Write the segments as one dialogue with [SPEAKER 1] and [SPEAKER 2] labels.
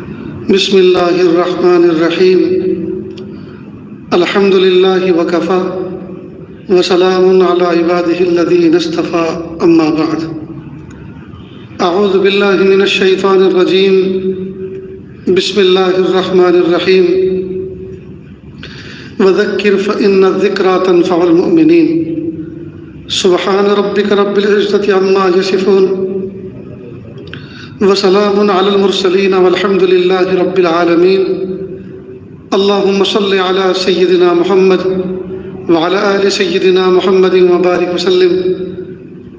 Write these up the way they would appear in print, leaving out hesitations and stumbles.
[SPEAKER 1] بسم اللہ الرحمن الرحیم الحمد للہ وکفی وسلام علی عبادہ الذین اصطفی اما بعد اعوذ باللہ من الشیطان الرجیم بسم اللہ الرحمن الرحیم وذکر فإن الذکریٰ تنفع المؤمنین سبحان ربک رب العزة عما یصفون وسلام علی المرسلین والحمد للہ رب العالمین اللہم صل علی سیدنا محمد وعلی آل سیدنا محمد وبارک وسلم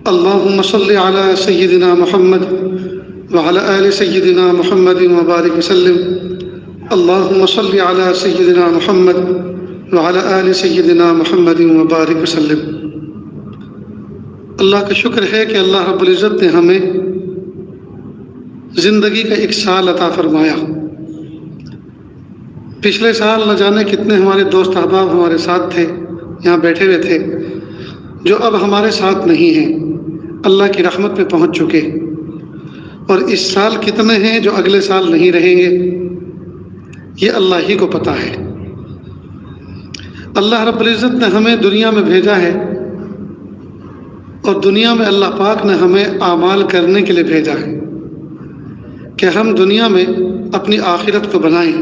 [SPEAKER 1] اللہم صل علی سیدنا محمد وعلی آل سیدنا محمد وبارک وسلم اللہم صل علی سیدنا محمد وعلی آل سیدنا محمد وبارک وسلم۔ اللہ کا شکر ہے کہ اللہ رب العزت نے ہمیں زندگی کا ایک سال عطا فرمایا۔ پچھلے سال نہ جانے کتنے ہمارے دوست احباب ہمارے ساتھ تھے، یہاں بیٹھے ہوئے تھے، جو اب ہمارے ساتھ نہیں ہیں، اللہ کی رحمت میں پہنچ چکے۔ اور اس سال کتنے ہیں جو اگلے سال نہیں رہیں گے، یہ اللہ ہی کو پتہ ہے۔ اللہ رب العزت نے ہمیں دنیا میں بھیجا ہے، اور دنیا میں اللہ پاک نے ہمیں اعمال کرنے کے لیے بھیجا ہے کہ ہم دنیا میں اپنی آخرت کو بنائیں،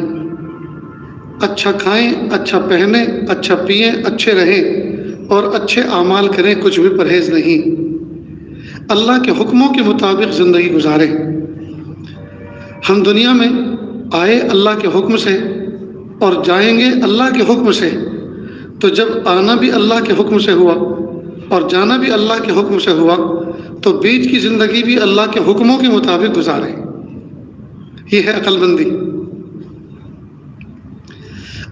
[SPEAKER 1] اچھا کھائیں، اچھا پہنیں، اچھا پئیں، اچھے رہیں اور اچھے اعمال کریں، کچھ بھی پرہیز نہیں، اللہ کے حکموں کے مطابق زندگی گزاریں۔ ہم دنیا میں آئے اللہ کے حکم سے اور جائیں گے اللہ کے حکم سے، تو جب آنا بھی اللہ کے حکم سے ہوا اور جانا بھی اللہ کے حکم سے ہوا، تو بیچ کی زندگی بھی اللہ کے حکموں کے مطابق گزاریں۔ یہ ہے عقل مندی۔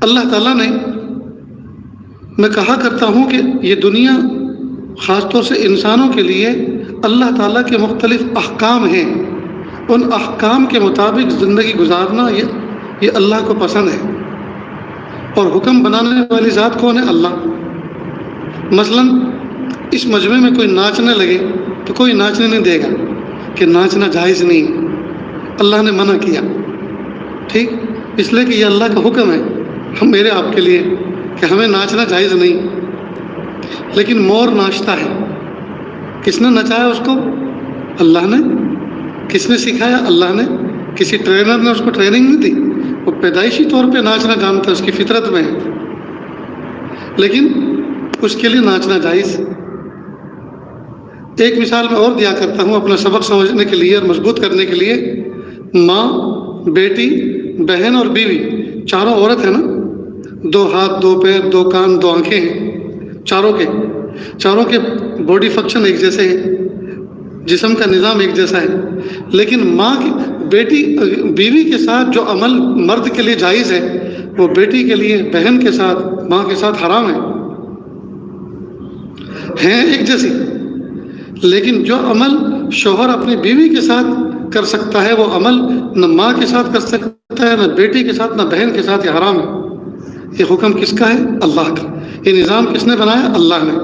[SPEAKER 1] اللہ تعالیٰ نے، میں کہا کرتا ہوں کہ یہ دنیا خاص طور سے انسانوں کے لیے اللہ تعالیٰ کے مختلف احکام ہیں، ان احکام کے مطابق زندگی گزارنا یہ اللہ کو پسند ہے۔ اور حکم بنانے والی ذات کون ہے؟ اللہ۔ مثلا اس مجمع میں کوئی ناچنے لگے تو کوئی ناچنے نہیں دے گا کہ ناچنا جائز نہیں ہے، اللہ نے منع کیا، ٹھیک، اس لیے کہ یہ اللہ کا حکم ہے ہم میرے آپ کے لیے کہ ہمیں ناچنا جائز نہیں۔ لیکن مور ناچتا ہے، کس نے نچایا اس کو؟ اللہ نے۔ کس نے سکھایا؟ اللہ نے۔ کسی ٹرینر نے اس کو ٹریننگ نہیں دی، وہ پیدائشی طور پہ ناچنا جانتا ہے، اس کی فطرت میں ہے، لیکن اس کے لیے ناچنا جائز۔ ایک مثال میں اور دیا کرتا ہوں اپنا سبق سمجھنے کے لیے اور مضبوط کرنے کے لیے۔ ماں، بیٹی، بہن اور بیوی، چاروں عورت ہے نا، 2 ہاتھ 2 پیر 2 کان 2 آنکھیں ہیں، چاروں کے باڈی فنکشن ایک جیسے ہیں، جسم کا نظام ایک جیسا ہے، لیکن ماں کی بیوی کے ساتھ جو عمل مرد کے لیے جائز ہے، وہ بیٹی کے لیے، بہن کے ساتھ، ماں کے ساتھ حرام ہے۔ ہیں ایک جیسی، لیکن جو عمل شوہر اپنی بیوی کے ساتھ کر سکتا ہے، وہ عمل نہ ماں کے ساتھ کر سکتا ہے، نہ بیٹی کے ساتھ، نہ بہن کے ساتھ، یہ حرام ہے۔ یہ حکم کس کا ہے؟ اللہ کا۔ یہ نظام کس نے بنایا؟ اللہ نے۔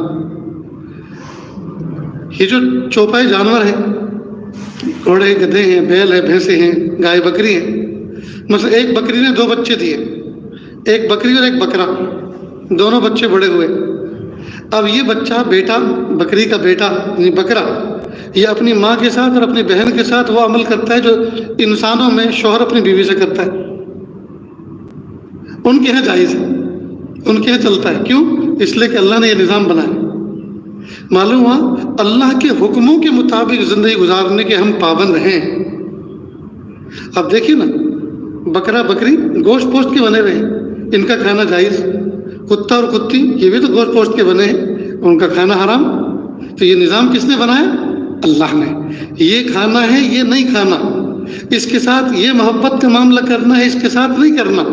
[SPEAKER 1] یہ جو چوپائے جانور ہیں، گھوڑے، گدھے ہیں، بیل ہے، بھینسیں ہیں، گائے، بکری ہیں، مثلا ایک بکری نے 2 بچے دیے، ایک بکری اور ایک بکرا، دونوں بچے بڑے ہوئے۔ اب یہ بچہ، بیٹا، بکری کا بیٹا یعنی بکرا، یہ اپنی ماں کے ساتھ اور اپنی بہن کے ساتھ وہ عمل کرتا ہے جو انسانوں میں شوہر اپنی بیوی سے کرتا ہے۔ ان کے یہاں جائز ہے، ان کے یہاں چلتا ہے۔ کیوں؟ اس لیے کہ اللہ نے یہ نظام بنایا۔ معلوم ہوا اللہ کے حکموں کے مطابق زندگی گزارنے کے ہم پابند ہیں۔ اب دیکھیے نا، بکرا بکری گوشت پوشت کے بنے ہوئے ہیں، ان کا کھانا جائز۔ کتا اور کتی یہ بھی تو گوشت پوشت کے بنے ہیں، ان کا کھانا حرام۔ تو یہ نظام کس نے بنایا؟ اللہ نے۔ یہ کھانا ہے، یہ نہیں کھانا، اس کے ساتھ یہ محبت کا معاملہ کرنا ہے، اس کے ساتھ نہیں کرنا،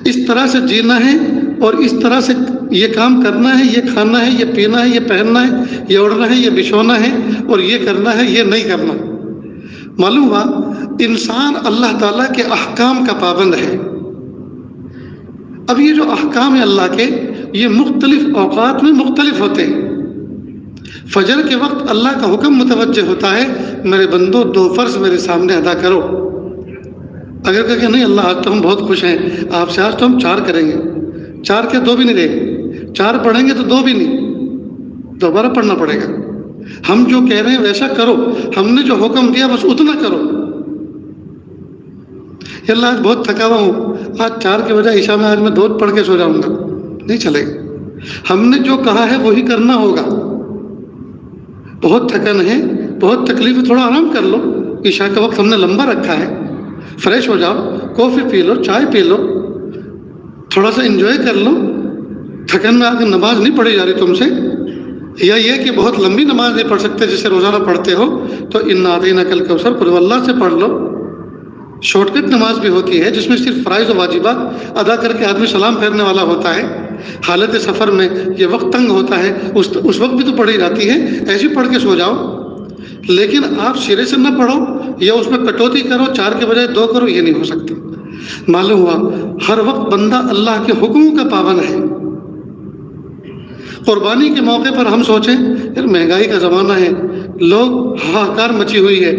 [SPEAKER 1] اس طرح سے جینا ہے اور اس طرح سے یہ کام کرنا ہے، یہ کھانا ہے، یہ پینا ہے، یہ پہننا ہے، یہ اوڑھنا ہے، یہ بچھونا ہے، اور یہ کرنا ہے، یہ نہیں کرنا۔ معلوم ہوا انسان اللہ تعالیٰ کے احکام کا پابند ہے۔ اب یہ جو احکام ہیں اللہ کے، یہ مختلف اوقات میں مختلف ہوتے ہیں۔ فجر کے وقت اللہ کا حکم متوجہ ہوتا ہے، میرے بندو 2 فرض میرے سامنے ادا کرو، اگر کہا کہ نہیں اللہ آج تو ہم بہت خوش ہیں آپ سے، آج تو ہم 4 کریں گے، 4 کے 2 بھی نہیں رہے گے، 4 پڑھیں گے تو 2 بھی نہیں، دوبارہ پڑھنا پڑے گا۔ ہم جو کہہ رہے ہیں ویسا کرو، ہم نے جو حکم دیا بس اتنا کرو۔ یا اللہ آج بہت تھکا ہوا ہوں، آج 4 کے بجائے عشاء میں آج میں 2 پڑھ کے سو جاؤں گا، نہیں چلے گا۔ ہم نے جو کہا ہے وہی کرنا ہوگا۔ بہت تھکن ہے، بہت تکلیف ہے، تھوڑا آرام کر لو، عشاء کا وقت ہم نے لمبا رکھا ہے، فریش ہو جاؤ، کافی پی لو، چائے پی لو، تھوڑا سا انجوائے کر لو۔ تھکن میں آگے نماز نہیں پڑھی جا رہی تم سے، یا یہ کہ بہت لمبی نماز نہیں پڑھ سکتے جسے روزانہ پڑھتے ہو، تو انا اعطیناک الکوثر قل اللہ سے پڑھ لو۔ شارٹ کٹ نماز بھی ہوتی ہے جس میں صرف فرائض و واجبات ادا کر کے آدمی سلام پھیرنے والا ہوتا ہے۔ حالت سفر میں یہ وقت تنگ ہوتا ہے، اس وقت بھی تو پڑھی جاتی ہے، ایسی پڑھ کے سو جاؤ۔ لیکن آپ سرے سے نہ پڑھو یا اس میں کٹوتی کرو، 4 کے بجائے 2 کرو، یہ نہیں ہو سکتا۔ معلوم ہوا ہر وقت بندہ اللہ کے حکموں کا پابند ہے۔ قربانی کے موقع پر ہم سوچیں یار مہنگائی کا زمانہ ہے، لوگ ہاہاکار مچی ہوئی ہے،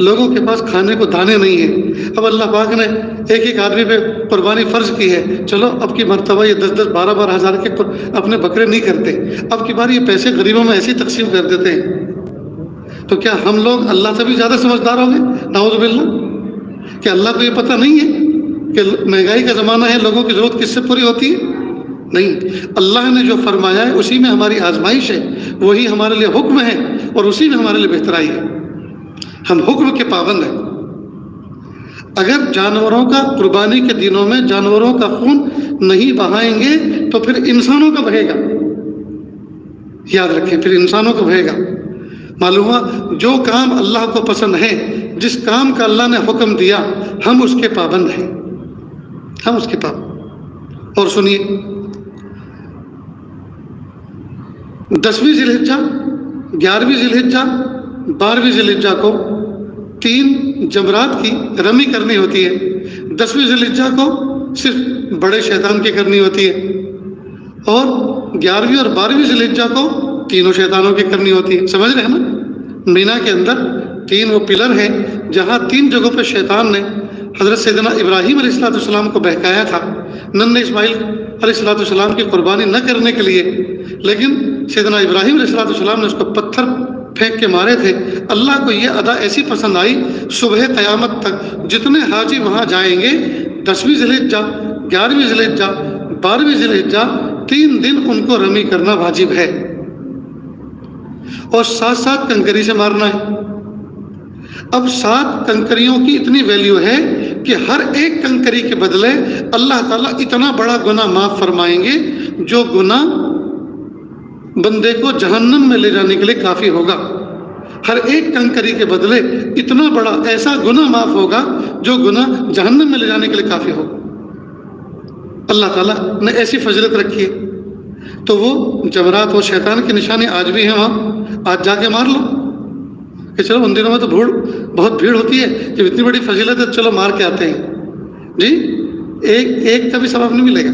[SPEAKER 1] لوگوں کے پاس کھانے کو دانے نہیں ہیں۔ اب اللہ پاک نے ایک آدمی پہ قربانی فرض کی ہے، چلو اب کی مرتبہ یہ 10 12 ہزار کے اپنے بکرے نہیں کرتے، اب کی بار یہ پیسے غریبوں میں ایسی تقسیم کر دیتے ہیں۔ تو کیا ہم لوگ اللہ سے بھی زیادہ سمجھدار ہوں گے؟ نعوذ باللہ۔ کہ اللہ کو یہ پتہ نہیں ہے کہ مہنگائی کا زمانہ ہے، لوگوں کی ضرورت کس سے پوری ہوتی ہے؟ نہیں، اللہ نے جو فرمایا ہے اسی میں ہماری آزمائش ہے، وہی ہمارے لیے حکم ہے اور اسی میں ہمارے لیے بہترائی ہے۔ ہم حکم کے پابند ہیں۔ اگر جانوروں کا قربانی کے دنوں میں جانوروں کا خون نہیں بہائیں گے تو پھر انسانوں کا بہے گا، یاد رکھیں، پھر انسانوں کا بہے گا۔ معلوم ہوا جو کام اللہ کو پسند ہے، جس کام کا اللہ نے حکم دیا، ہم اس کے پابند ہیں، ہم اس کے پابند۔ اور سنیے، 10ویں ذی الحجہ، 11ویں ذی الحجہ، 12ویں ذی الحجہ کو 3 جمرات کی رمی کرنی ہوتی ہے۔ 10ویں ذی الحجہ کو صرف بڑے شیطان کی کرنی ہوتی ہے، اور 11ویں اور 12ویں ذی الحجہ کو تینوں شیطانوں کی کرنی ہوتی ہے۔ سمجھ رہے ہیں نا؟ مینا کے اندر 3 وہ پلر ہیں جہاں 3 جگہوں پہ شیطان نے حضرت سیدنا ابراہیم علیہ السلام کو بہکایا تھا ننھے اسماعیل علیہ السلام کی قربانی نہ کرنے کے لیے، لیکن سیدنا ابراہیم علیہ السلام نے اس کو پتھر پھینک کے مارے تھے۔ اللہ کو یہ ادا ایسی پسند آئی، صبح قیامت تک جتنے حاجی وہاں جائیں گے 10ویں ذی الحجہ، 11ویں ذی الحجہ، 12ویں ذی الحجہ، 3 دن ان کو رمی کرنا واجب ہے، اور 7 کنکری سے مارنا ہے۔ اب 7 کنکریوں کی اتنی ویلیو ہے کہ ہر ایک کنکری کے بدلے اللہ تعالیٰ اتنا بڑا گناہ معاف فرمائیں گے جو گناہ بندے کو جہنم میں لے جانے کے لیے کافی ہوگا۔ ہر ایک کنکری کے بدلے اتنا بڑا ایسا گناہ معاف ہوگا جو گناہ جہنم میں لے جانے کے لیے کافی ہوگا۔ اللہ تعالیٰ نے ایسی فضیلت رکھی ہے۔ تو وہ جمرات و شیطان کی نشانی آج بھی ہیں وہاں، آج جا کے مار لو۔ کہ چلو ان دنوں میں تو بہت بھیڑ ہوتی ہے، جب اتنی بڑی فضیلت ہے چلو مار کے آتے ہیں جی، ایک کا بھی ثواب نہیں ملے گا۔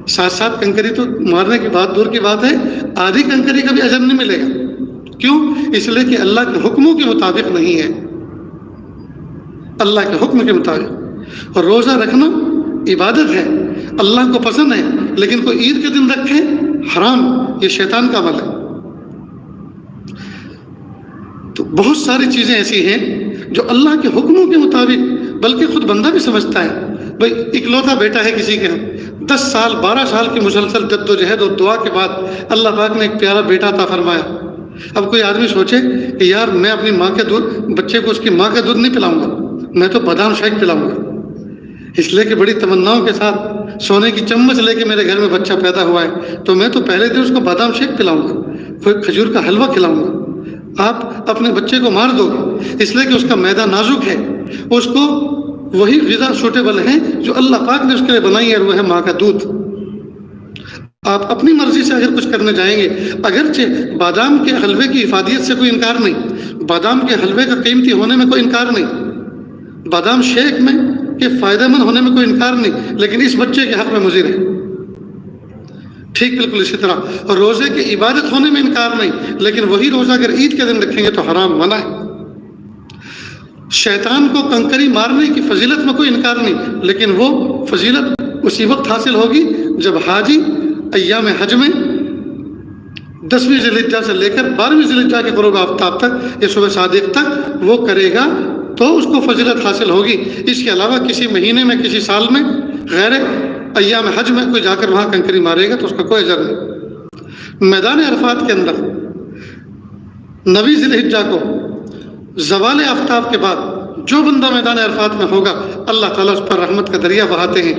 [SPEAKER 1] 7 کنکری تو مارنے کی بات دور کی بات ہے، آدھی کنکری کا بھی اجر نہیں ملے گا۔ کیوں؟ اس لیے کہ اللہ کے حکموں کے مطابق نہیں ہے، اللہ کے حکم کے مطابق۔ اور روزہ رکھنا عبادت ہے، اللہ کو پسند ہے، لیکن کوئی عید کے دن رکھے حرام، یہ شیطان کا عمل ہے۔ تو بہت ساری چیزیں ایسی ہیں جو اللہ کے حکموں کے مطابق، بلکہ خود بندہ بھی سمجھتا ہے۔ بھائی اکلوتا بیٹا ہے کسی کے، 10 سال 12 سال کی مسلسل جد و جہد اور دعا کے بعد اللہ پاک نے ایک پیارا بیٹا عطا فرمایا۔ اب کوئی آدمی سوچے کہ یار میں اپنی ماں کے دودھ، بچے کو اس کی ماں کا دودھ نہیں پلاؤں گا، میں تو بادام شیک پلاؤں گا، اس لیے کہ بڑی تمناؤں کے ساتھ سونے کی چمچ لے کے میرے گھر میں بچہ پیدا ہوا ہے، تو میں تو پہلے دن اس کو بادام شیک پلاؤں گا، پھر کھجور کا حلوہ کھلاؤں گا۔ آپ اپنے بچے کو مار دو گے، اس لیے کہ اس کا معدہ نازک ہے، اس کو وہی غذا سوٹیبل ہے جو اللہ پاک نے اس کے لیے بنائی ہے، وہ ہے ماں کا دودھ۔ آپ اپنی مرضی سے اگر کچھ کرنے جائیں گے، اگرچہ بادام کے حلوے کی افادیت سے کوئی انکار نہیں، بادام کے حلوے کا قیمتی ہونے میں کوئی انکار نہیں، بادام شیک میں کہ فائدہ مند ہونے میں کوئی انکار نہیں، لیکن اس بچے کے حق میں مضر ہے۔ ٹھیک بالکل اسی طرح اور روزے کی عبادت ہونے میں انکار نہیں، لیکن وہی روزہ اگر عید کے دن رکھیں گے تو حرام منع ہے۔ شیطان کو کنکری مارنے کی فضیلت میں کوئی انکار نہیں، لیکن وہ فضیلت اسی وقت حاصل ہوگی جب حاجی ایام حج میں 10ویں ذی الحجہ سے لے کر 12ویں ذی الحجہ کے غروب آفتاب تک یا صبح صادق تک وہ کرے گا تو اس کو فضیلت حاصل ہوگی۔ اس کے علاوہ کسی مہینے میں کسی سال میں غیر ایام حج میں کوئی جا کر وہاں کنکری مارے گا تو اس کا کوئی اجر نہیں۔ میدان عرفات کے اندر 9ویں ذی الحجہ کو زوال آفتاب کے بعد جو بندہ میدان عرفات میں ہوگا اللہ تعالیٰ اس پر رحمت کا دریا بہاتے ہیں،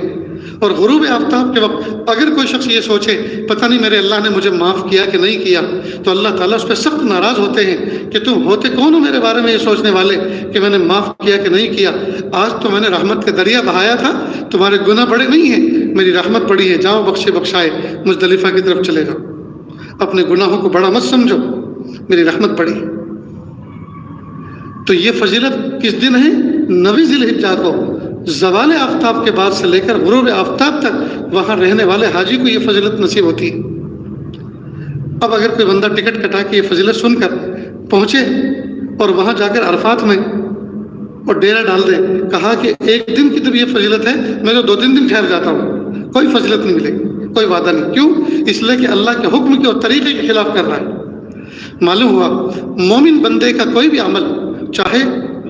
[SPEAKER 1] اور غروب آفتاب کے وقت اگر کوئی شخص یہ سوچے پتہ نہیں میرے اللہ نے مجھے معاف کیا کہ نہیں کیا، تو اللہ تعالیٰ اس پہ سخت ناراض ہوتے ہیں کہ تم ہوتے کون ہو میرے بارے میں یہ سوچنے والے کہ میں نے معاف کیا کہ نہیں کیا؟ آج تو میں نے رحمت کا دریا بہایا تھا، تمہارے گناہ بڑے نہیں ہیں، میری رحمت بڑی ہے، جاؤ بخشے بخشائے مزدلفہ کی طرف چلے جاؤ، اپنے گناہوں کو بڑا مت سمجھو، میری رحمت بڑی ہے۔ تو یہ فضیلت کس دن ہے؟ 9ویں ذی الحجہ کو زوال آفتاب کے بعد سے لے کر غروب آفتاب تک وہاں رہنے والے حاجی کو یہ فضیلت نصیب ہوتی ہے۔ اب اگر کوئی بندہ ٹکٹ کٹا کے یہ فضیلت سن کر پہنچے اور وہاں جا کر عرفات میں اور ڈیرا ڈال دے، کہا کہ ایک دن کی تو یہ فضیلت ہے، میں تو 2-3 دن ٹھہر جاتا ہوں، کوئی فضیلت نہیں ملے گی، کوئی وعدہ نہیں۔ کیوں؟ اس لیے کہ اللہ کے حکم کے اور طریقے کے خلاف کر رہا ہے۔ معلوم ہوا مومن بندے کا کوئی بھی عمل، چاہے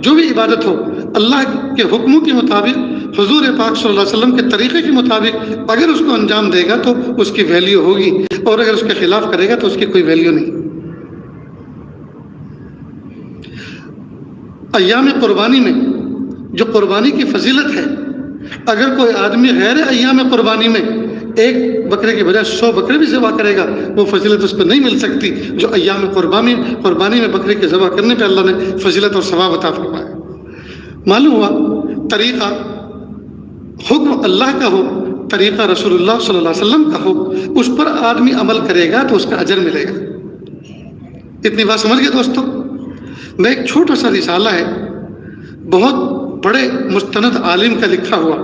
[SPEAKER 1] جو بھی عبادت ہو، اللہ کے حکموں کے مطابق، حضور پاک صلی اللہ علیہ وسلم کے طریقے کے مطابق اگر اس کو انجام دے گا تو اس کی ویلیو ہوگی، اور اگر اس کے خلاف کرے گا تو اس کی کوئی ویلیو نہیں۔ ایام قربانی میں جو قربانی کی فضیلت ہے، اگر کوئی آدمی غیر ایام قربانی میں ایک بکرے کے بجائے 100 بکرے بھی ذبح کرے گا، وہ فضیلت اس کو نہیں مل سکتی جو ایام قربانی میں بکرے کے ذبح کرنے پہ اللہ نے فضیلت اور ثواب عطا فرمایا۔ معلوم ہوا طریقہ حکم اللہ کا ہو، طریقہ رسول اللہ صلی اللہ علیہ وسلم کا ہو، اس پر آدمی عمل کرے گا تو اس کا اجر ملے گا۔ اتنی بات سمجھ گئے دوستو؟ میں ایک چھوٹا سا رسالہ ہے بہت بڑے مستند عالم کا لکھا ہوا،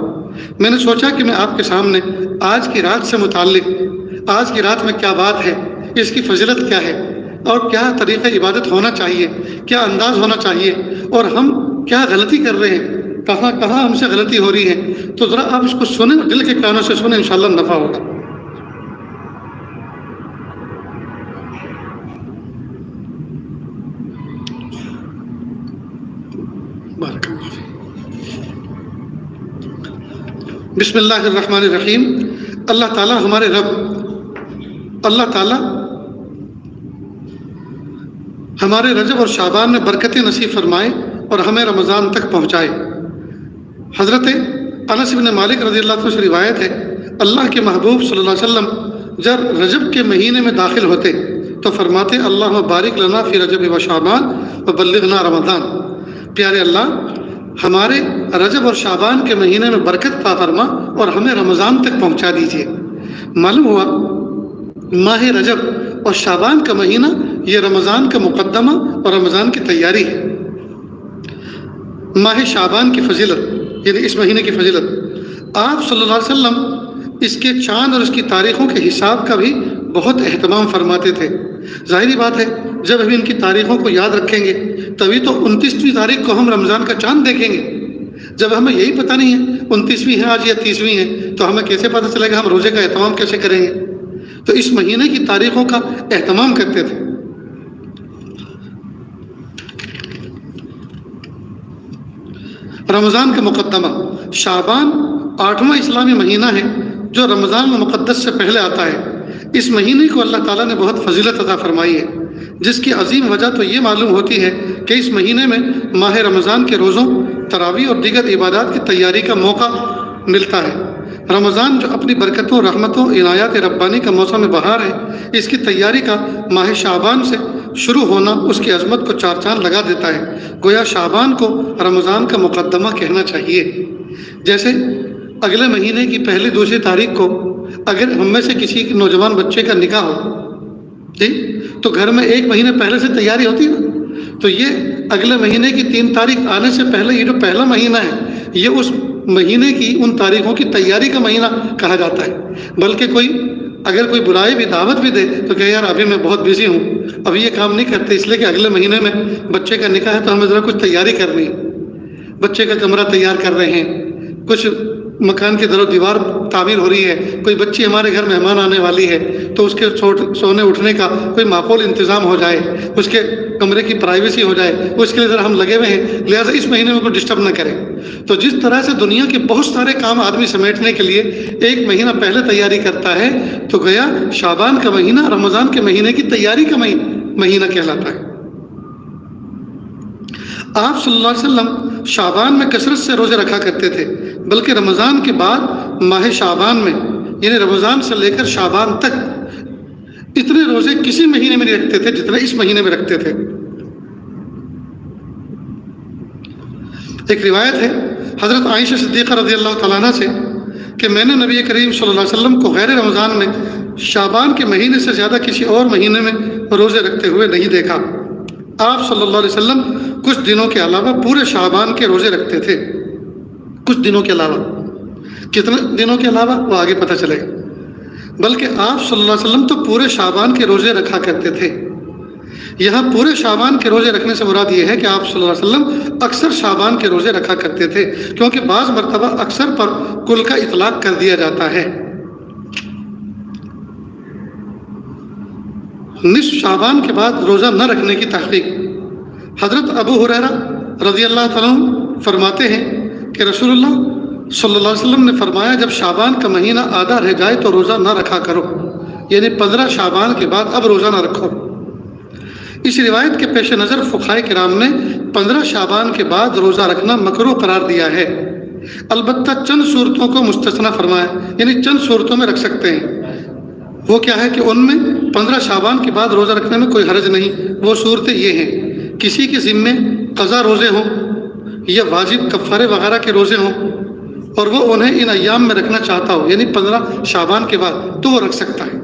[SPEAKER 1] میں نے سوچا کہ میں آپ کے سامنے آج کی رات سے متعلق، آج کی رات میں کیا بات ہے، اس کی فضیلت کیا ہے، اور کیا طریقہ عبادت ہونا چاہیے، کیا انداز ہونا چاہیے، اور ہم کیا غلطی کر رہے ہیں، کہاں کہاں ہم سے غلطی ہو رہی ہے، تو ذرا آپ اس کو سنیں، دل کے کانوں سے سنیں، انشاءاللہ نفع ہوگا۔ بارک اللہ فیک۔ بسم اللہ الرحمن الرحیم۔ اللہ تعالیٰ ہمارے رب، اللہ تعالیٰ ہمارے رجب اور شعبان میں برکتیں نصیب فرمائے اور ہمیں رمضان تک پہنچائے۔ حضرت انس بن مالک رضی اللہ عنہ سے روایت ہے، اللہ کے محبوب صلی اللہ علیہ وسلم جب رجب کے مہینے میں داخل ہوتے تو فرماتے اللہم بارک لنا فی رجب و شعبان و بلغنا رمضان۔ پیارے اللہ، ہمارے رجب اور شعبان کے مہینے میں برکت عطا فرما اور ہمیں رمضان تک پہنچا دیجیے۔ معلوم ہوا ماہ رجب اور شعبان کا مہینہ یہ رمضان کا مقدمہ اور رمضان کی تیاری ہے۔ ماہ شعبان کی فضیلت یعنی اس مہینے کی فضیلت، آپ صلی اللہ علیہ وسلم اس کے چاند اور اس کی تاریخوں کے حساب کا بھی بہت اہتمام فرماتے تھے۔ ظاہری بات ہے جب ہم ان کی تاریخوں کو یاد رکھیں گے تبھی تو 29ویں تاریخ کو ہم رمضان کا چاند دیکھیں گے۔ جب ہمیں یہی پتہ نہیں ہے 29ویں ہے آج یا 30ویں ہے تو ہمیں کیسے پتہ چلے گا ہم روزے کا اہتمام کیسے کریں گے؟ تو اس مہینے کی تاریخوں کا اہتمام کرتے تھے۔ رمضان کا مقدمہ، شعبان 8واں اسلامی مہینہ ہے جو رمضان المقدس سے پہلے آتا ہے۔ اس مہینے کو اللہ تعالیٰ نے بہت فضیلت عطا فرمائی ہے، جس کی عظیم وجہ تو یہ معلوم ہوتی ہے کہ اس مہینے میں ماہ رمضان کے روزوں، تراویح اور دیگر عبادات کی تیاری کا موقع ملتا ہے۔ رمضان جو اپنی برکتوں، رحمتوں، عنایات ربانی کا موسم بہار ہے، اس کی تیاری کا ماہ شعبان سے شروع ہونا اس کی عظمت کو چار چاند لگا دیتا ہے۔ گویا شعبان کو رمضان کا مقدمہ کہنا چاہیے۔ جیسے اگلے مہینے کی پہلی دوسری تاریخ کو اگر ہم میں سے کسی نوجوان بچے کا نکاح ہو جی تو گھر میں ایک مہینے پہلے سے تیاری ہوتی ہے نا، تو یہ اگلے مہینے کی 3 تاریخ آنے سے پہلے یہ جو پہلا مہینہ ہے یہ اس مہینے کی ان تاریخوں کی تیاری کا مہینہ کہا جاتا ہے۔ بلکہ کوئی اگر کوئی بلائی بھی دعوت بھی دے تو کہ یار ابھی میں بہت بزی ہوں، ابھی یہ کام نہیں کرتے اس لیے کہ اگلے مہینے میں بچے کا نکاح ہے تو ہمیں ذرا کچھ تیاری کرنی ہے۔ بچے کا کمرہ تیار کر رہے ہیں، کچھ مکان کی در و دیوار تعمیر ہو رہی ہے، کوئی بچی ہمارے گھر مہمان آنے والی ہے تو اس کے سونے اٹھنے کا کوئی معقول انتظام ہو جائے، اس کے کمرے کی پرائیویسی ہو جائے، اس کے لیے ذرا ہم لگے ہوئے ہیں، لہٰذا اس مہینے میں کوئی ڈسٹرب نہ کریں۔ تو جس طرح سے دنیا کے بہت سارے کام آدمی سمیٹنے کے لیے ایک مہینہ پہلے تیاری کرتا ہے، تو گیا شعبان کا مہینہ رمضان کے مہینے کی تیاری کا مہینہ کہلاتا ہے۔ آپ صلی اللہ علیہ وسلم شعبان میں کثرت سے روزے رکھا کرتے تھے، بلکہ رمضان کے بعد ماہ شعبان میں یعنی رمضان سے لے کر شعبان تک اتنے روزے کسی مہینے میں نہیں رکھتے تھے جتنے اس مہینے میں رکھتے تھے۔ ایک روایت ہے حضرت عائشہ صدیقہ رضی اللہ تعالیٰ عنہ سے کہ میں نے نبی کریم صلی اللہ علیہ وسلم کو غیر رمضان میں شعبان کے مہینے سے زیادہ کسی اور مہینے میں روزے رکھتے ہوئے نہیں دیکھا۔ آپ صلی اللہ علیہ وسلم کچھ دنوں کے علاوہ پورے شعبان کے روزے رکھتے تھے، کچھ دنوں کے علاوہ، کتنے دنوں کے علاوہ وہ آگے پتہ چلے گا، بلکہ آپ صلی اللہ علیہ وسلم تو پورے شعبان کے روزے رکھا کرتے تھے۔ یہاں پورے شعبان کے روزے رکھنے سے مراد یہ ہے کہ آپ صلی اللہ علیہ وسلم اکثر شعبان کے روزے رکھا کرتے تھے، کیونکہ بعض مرتبہ اکثر پر کل کا اطلاق کر دیا جاتا ہے۔ نصف شعبان کے بعد روزہ نہ رکھنے کی تحقیق۔ حضرت ابو ہریرہ رضی اللہ تعالیٰ عنہ فرماتے ہیں کہ رسول اللہ صلی اللہ علیہ وسلم نے فرمایا جب شعبان کا مہینہ آدھا رہ جائے تو روزہ نہ رکھا کرو، یعنی 15 شعبان کے بعد اب روزہ نہ رکھو۔ اس روایت کے پیش نظر فقہائے کرام نے 15 شعبان کے بعد روزہ رکھنا مکروہ قرار دیا ہے، البتہ چند صورتوں کو مستثنی فرمایا، یعنی چند صورتوں میں رکھ سکتے ہیں۔ وہ کیا ہے کہ ان میں 15 شعبان کے بعد روزہ رکھنے میں کوئی حرج نہیں۔ وہ صورتیں یہ ہیں: کسی کے ذمے قضا روزے ہوں یا واجب کفارے وغیرہ کے روزے ہوں اور وہ انہیں ان ایام میں رکھنا چاہتا ہو، یعنی 15 شعبان کے بعد، تو وہ رکھ سکتا ہے۔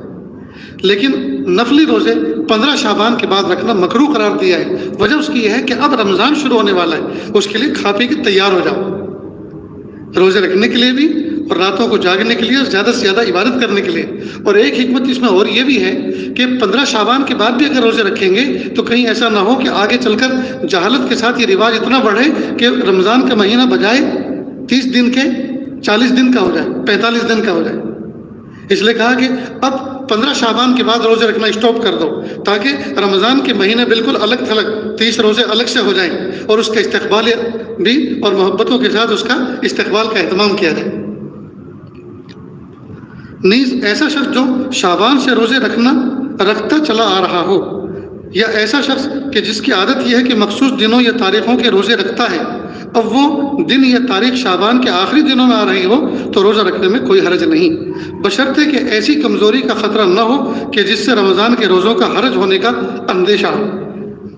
[SPEAKER 1] لیکن نفلی روزے 15 شعبان کے بعد رکھنا مکروہ قرار دیا ہے۔ وجہ اس کی یہ ہے کہ اب رمضان شروع ہونے والا ہے، اس کے لیے کھا پی کے تیار ہو جاؤ، روزے رکھنے کے لیے بھی اور راتوں کو جاگنے کے لیے، زیادہ سے زیادہ عبادت کرنے کے لیے۔ اور ایک حکمت اس میں اور یہ بھی ہے کہ 15 شعبان کے بعد بھی اگر روزے رکھیں گے تو کہیں ایسا نہ ہو کہ آگے چل کر جہالت کے ساتھ یہ رواج اتنا بڑھے کہ رمضان کا مہینہ بجائے 30 دن کے 40 دن کا ہو جائے، 45 دن کا ہو جائے۔ اس لیے کہا کہ اب 15 شعبان کے بعد روزے رکھنا اسٹاپ کر دو، تاکہ رمضان کے مہینے بالکل الگ تھلگ 30 روزے الگ سے ہو جائیں اور اس کا استقبال بھی اور محبتوں کے ساتھ اس کا استقبال کا اہتمام کیا جائے۔ نیز ایسا شخص جو شعبان سے روزے رکھتا چلا آ رہا ہو، یا ایسا شخص کہ جس کی عادت یہ ہے کہ مخصوص دنوں یا تاریخوں کے روزے رکھتا ہے، اب وہ دن یا تاریخ شعبان کے آخری دنوں میں آ رہی ہو تو روزہ رکھنے میں کوئی حرج نہیں، بشرطے کہ ایسی کمزوری کا خطرہ نہ ہو کہ جس سے رمضان کے روزوں کا حرج ہونے کا اندیشہ ہو۔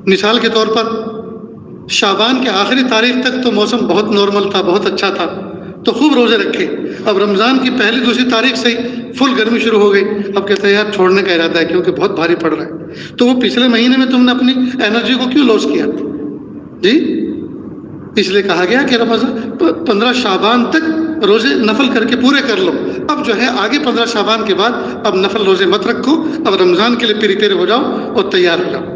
[SPEAKER 1] مثال کے طور پر شعبان کے آخری تاریخ تک تو موسم بہت نارمل تھا، بہت اچھا تھا، تو خوب روزے رکھے۔ اب رمضان کی پہلی دوسری تاریخ سے ہی فل گرمی شروع ہو گئی، اب کہتے ہیں یار چھوڑنے کا ارادہ ہے کیونکہ بہت بھاری پڑ رہا ہے۔ تو وہ پچھلے مہینے میں تم نے اپنی انرجی کو کیوں لاس کیا؟ جی اس لیے کہا گیا کہ رمضان 15 شعبان تک روزے نفل کر کے پورے کر لو، اب جو ہے آگے 15 شعبان کے بعد اب نفل روزے مت رکھو، اب رمضان کے لیے پریپیئر ہو جاؤ اور تیار ہو جاؤ۔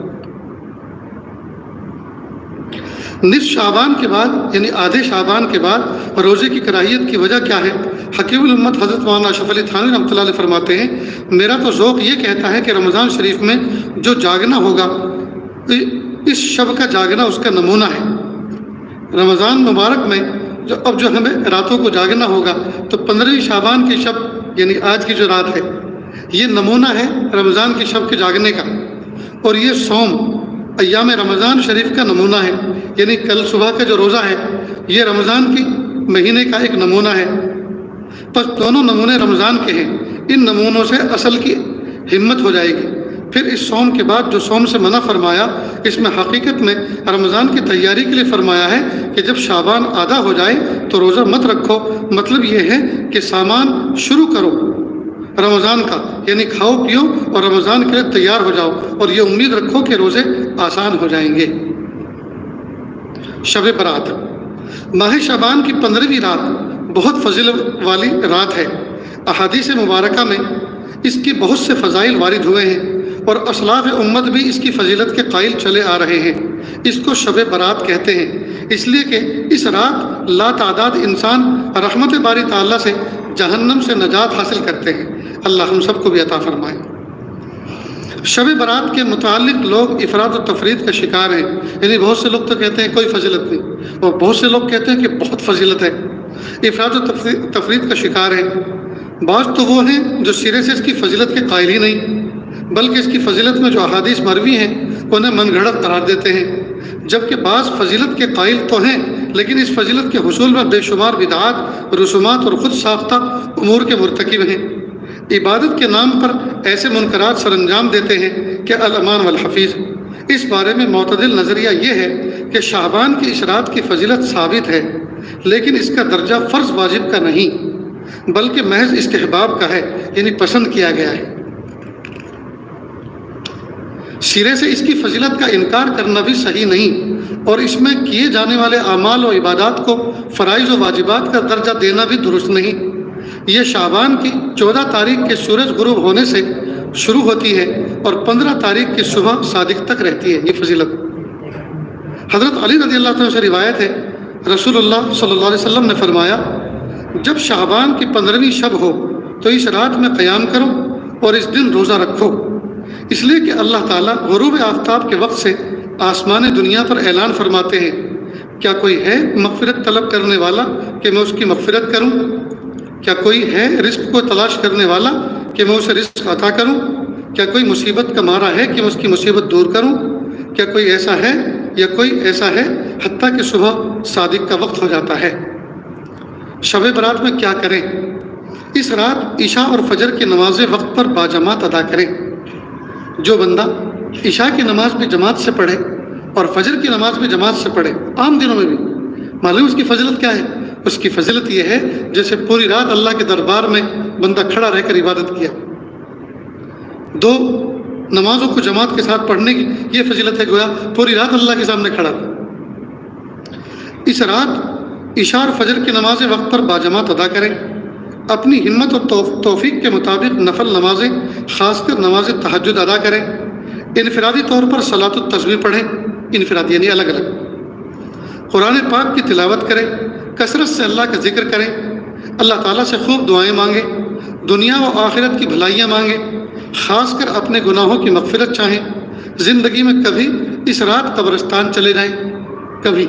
[SPEAKER 1] نصف شعبان کے بعد یعنی آدھے شعبان کے بعد روزے کی کراہیت کی وجہ کیا ہے؟ حکیم الامت حضرت مولانا اشرف علی تھانوی رحمۃ اللہ علیہ فرماتے ہیں، میرا تو ذوق یہ کہتا ہے کہ رمضان شریف میں جو جاگنا ہوگا، اس شب کا جاگنا اس کا نمونہ ہے۔ رمضان مبارک میں اب جو ہمیں راتوں کو جاگنا ہوگا تو 15 شعبان کی شب یعنی آج کی جو رات ہے یہ نمونہ ہے رمضان کی شب کے جاگنے کا، اور یہ صوم ایام رمضان شریف کا نمونہ ہے، یعنی کل صبح کا جو روزہ ہے یہ رمضان کی مہینے کا ایک نمونہ ہے۔ پس دونوں نمونے رمضان کے ہیں، ان نمونوں سے اصل کی ہمت ہو جائے گی۔ پھر اس صوم کے بعد جو صوم سے منع فرمایا، اس میں حقیقت میں رمضان کی تیاری کے لیے فرمایا ہے کہ جب شعبان آدھا ہو جائے تو روزہ مت رکھو، مطلب یہ ہے کہ سامان شروع کرو رمضان کا، یعنی کھاؤ پیو اور رمضان کے لیے تیار ہو جاؤ، اور یہ امید رکھو کہ روزے آسان ہو جائیں گے۔ شب برات ماہ شعبان کی 15ویں رات بہت فضیلت والی رات ہے۔ احادیث مبارکہ میں اس کی بہت سے فضائل وارد ہوئے ہیں اور اسلاف امت بھی اس کی فضیلت کے قائل چلے آ رہے ہیں۔ اس کو شب برات کہتے ہیں، اس لیے کہ اس رات لا تعداد انسان رحمت باری تعالیٰ سے جہنم سے نجات حاصل کرتے ہیں۔ اللہ ہم سب کو بھی عطا فرمائے۔ شب برات کے متعلق لوگ افراد و تفرید کا شکار ہیں، یعنی بہت سے لوگ تو کہتے ہیں کوئی فضیلت نہیں، اور بہت سے لوگ کہتے ہیں کہ بہت فضیلت ہے، افراد و تفرید کا شکار ہیں۔ بعض تو وہ ہیں جو سرے سے اس کی فضیلت کے قائل ہی نہیں، بلکہ اس کی فضیلت میں جو احادیث مروی ہیں انہیں من گھڑت قرار دیتے ہیں، جبکہ بعض فضیلت کے قائل تو ہیں لیکن اس فضیلت کے حصول میں بے شمار بدعات، رسومات اور خود ساختہ امور کے مرتکب ہیں۔ عبادت کے نام پر ایسے منکرات سر انجام دیتے ہیں کہ الامان والحفیظ۔ اس بارے میں معتدل نظریہ یہ ہے کہ شعبان کی اس رات کی فضیلت ثابت ہے، لیکن اس کا درجہ فرض واجب کا نہیں بلکہ محض استحباب کا ہے، یعنی پسند کیا گیا ہے۔ سرے سے اس کی فضیلت کا انکار کرنا بھی صحیح نہیں، اور اس میں کیے جانے والے اعمال و عبادات کو فرائض و واجبات کا درجہ دینا بھی درست نہیں۔ یہ شعبان کی 14 تاریخ کے سورج غروب ہونے سے شروع ہوتی ہے اور 15 تاریخ کی صبح صادق تک رہتی ہے۔ یہ فضیلت حضرت علی رضی اللہ عنہ سے روایت ہے، رسول اللہ صلی اللہ علیہ وسلم نے فرمایا، جب شعبان کی 15ویں شب ہو تو اس رات میں قیام کرو اور اس دن روزہ رکھو، اس لیے کہ اللہ تعالیٰ غروب آفتاب کے وقت سے آسمان دنیا پر اعلان فرماتے ہیں، کیا کوئی ہے مغفرت طلب کرنے والا کہ میں اس کی مغفرت کروں؟ کیا کوئی ہے رزق کو تلاش کرنے والا کہ میں اسے رزق عطا کروں؟ کیا کوئی مصیبت کا مارا ہے کہ میں اس کی مصیبت دور کروں؟ کیا کوئی ایسا ہے یا کوئی ایسا ہے، حتیٰ کہ صبح صادق کا وقت ہو جاتا ہے۔ شب برات میں کیا کریں؟ اس رات عشاء اور فجر کی نمازیں وقت پر باجماعت ادا کریں۔ جو بندہ عشاء کی نماز بھی جماعت سے پڑھے اور فجر کی نماز بھی جماعت سے پڑھے، عام دنوں میں بھی، معلوم اس کی فضیلت کیا ہے؟ اس کی فضیلت یہ ہے جیسے پوری رات اللہ کے دربار میں بندہ کھڑا رہ کر عبادت کیا۔ 2 نمازوں کو جماعت کے ساتھ پڑھنے کی یہ فضیلت ہے، گویا پوری رات اللہ کے سامنے کھڑا رہا۔ اس رات عشاء اور فجر کی نمازیں وقت پر باجماعت ادا کریں۔ اپنی ہمت اور توفیق کے مطابق نفل نمازیں، خاص کر نماز تہجد ادا کریں۔ انفرادی طور پر صلاۃ التسبیح پڑھیں، انفرادی یعنی الگ الگ۔ قرآن پاک کی تلاوت کریں، کثرت سے اللہ کا ذکر کریں، اللہ تعالیٰ سے خوب دعائیں مانگیں، دنیا و آخرت کی بھلائیاں مانگیں، خاص کر اپنے گناہوں کی مغفرت چاہیں۔ زندگی میں کبھی اس رات قبرستان چلے جائیں، کبھی،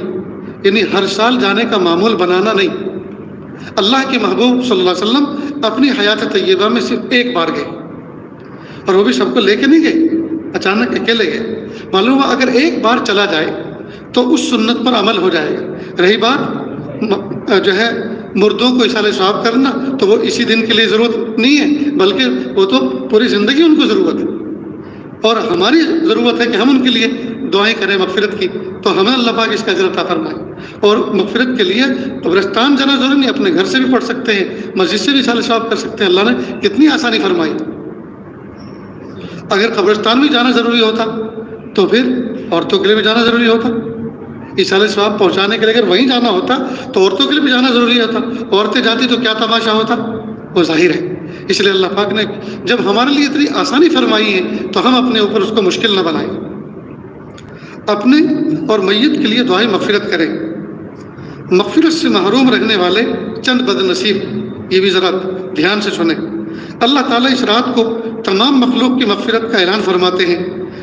[SPEAKER 1] یعنی ہر سال جانے کا معمول بنانا نہیں۔ اللہ کے محبوب صلی اللہ علیہ وسلم اپنی حیات طیبہ میں صرف ایک بار گئے، اور وہ بھی سب کو لے کے نہیں گئے، اچانک اکیلے گئے۔ معلوم ہوا اگر ایک بار چلا جائے تو اس سنت پر عمل ہو جائے گا۔ رہی بات جو ہے مردوں کو اصالہ ثواب کرنا، تو وہ اسی دن کے لیے ضرورت نہیں ہے، بلکہ وہ تو پوری زندگی ان کو ضرورت ہے، اور ہماری ضرورت ہے کہ ہم ان کے لیے دعائیں کریں مغفرت کی، تو ہمیں اللہ پاک اس کا اجر عطا فرمائے۔ اور مغفرت کے لیے قبرستان جانا ضروری نہیں، اپنے گھر سے بھی پڑھ سکتے ہیں، مسجد سے بھی اصالہ ثواب کر سکتے ہیں۔ اللہ نے کتنی آسانی فرمائی۔ اگر قبرستان بھی جانا ضروری ہوتا تو پھر عورتوں کے لیے بھی جانا ضروری ہوتا۔ اصالہ ثواب پہنچانے کے لیے اگر وہیں جانا ہوتا تو عورتوں کے لیے بھی جانا ضروری ہوتا۔ عورتیں جاتی تو کیا تماشا ہوتا، وہ ظاہر ہے۔ اس لیے اللہ پاک نے جب ہمارے لیے اتنی آسانی فرمائی ہے تو ہم اپنے اوپر اس کو مشکل نہ بنائیں۔ اپنے اور میت کے لیے دعائیں مغفرت کریں۔ مغفرت سے محروم رہنے والے چند بد نصیب، یہ بھی ذرا دھیان سے سنیں۔ اللہ تعالیٰ اس رات کو تمام مخلوق کی مغفرت کا اعلان فرماتے ہیں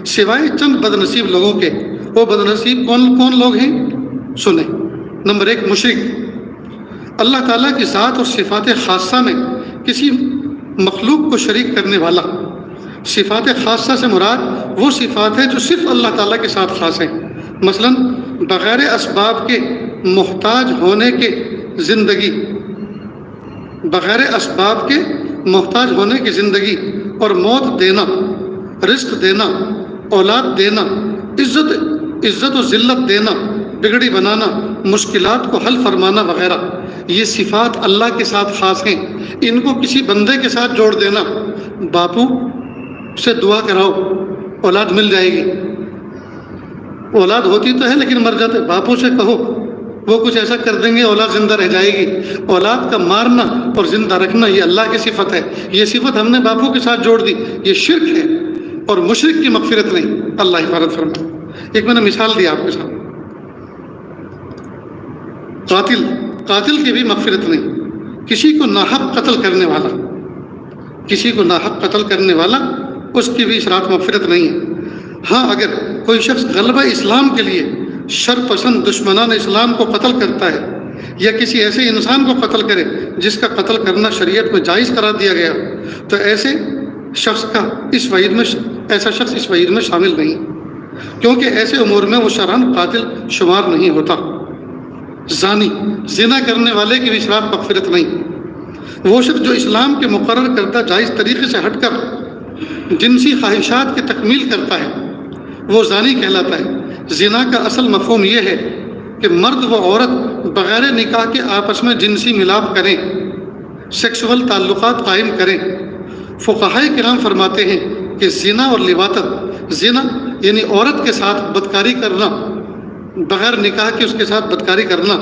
[SPEAKER 1] سوائے چند بد نصیب لوگوں کے۔ وہ بد نصیب کون لوگ ہیں؟ سنیں۔ نمبر 1، مشرک، اللہ تعالیٰ کی ذات اور صفات خاصہ میں کسی مخلوق کو شریک کرنے والا۔ صفات خاصہ سے مراد وہ صفات ہیں جو صرف اللہ تعالیٰ کے ساتھ خاص ہیں، مثلا بغیر اسباب کے محتاج ہونے کے زندگی، بغیر اسباب کے محتاج ہونے کی زندگی اور موت دینا، رزق دینا، اولاد دینا، عزت و ذلت دینا، بگڑی بنانا، مشکلات کو حل فرمانا وغیرہ، یہ صفات اللہ کے ساتھ خاص ہیں۔ ان کو کسی بندے کے ساتھ جوڑ دینا، باپو سے دعا کراؤ اولاد مل جائے گی، اولاد ہوتی تو ہے لیکن مر جاتے، باپو سے کہو وہ کچھ ایسا کر دیں گے اولاد زندہ رہ جائے گی۔ اولاد کا مارنا اور زندہ رکھنا یہ اللہ کی صفت ہے، یہ صفت ہم نے باپو کے ساتھ جوڑ دی، یہ شرک ہے اور مشرک کی مغفرت نہیں، اللہ حفاظت فرمائے۔ ایک میں نے مثال دی آپ کے سامنے، قاتل کی بھی مغفرت نہیں، کسی کو ناحق قتل کرنے والا اس کی بھی صراط مغفرت نہیں ہے۔ ہاں اگر کوئی شخص غلبہ اسلام کے لیے شر پسند دشمنان اسلام کو قتل کرتا ہے یا کسی ایسے انسان کو قتل کرے جس کا قتل کرنا شریعت میں جائز قرار دیا گیا، تو ایسا شخص اس وعید میں شامل نہیں، کیونکہ ایسے امور میں وہ شرعاً قاتل شمار نہیں ہوتا۔ زنا کرنے والے کی بھی صراط مغفرت نہیں۔ وہ شخص جو اسلام کے مقرر کردہ جائز طریقے سے ہٹ کر جنسی خواہشات کی تکمیل کرتا ہے وہ زانی کہلاتا ہے۔ زنا کا اصل مفہوم یہ ہے کہ مرد و عورت بغیر نکاح کے آپس میں جنسی ملاپ کریں، سیکسول تعلقات قائم کریں۔ فقہائے کرام فرماتے ہیں کہ زنا اور لواطت، زنا یعنی عورت کے ساتھ بدکاری کرنا، بغیر نکاح کے اس کے ساتھ بدکاری کرنا،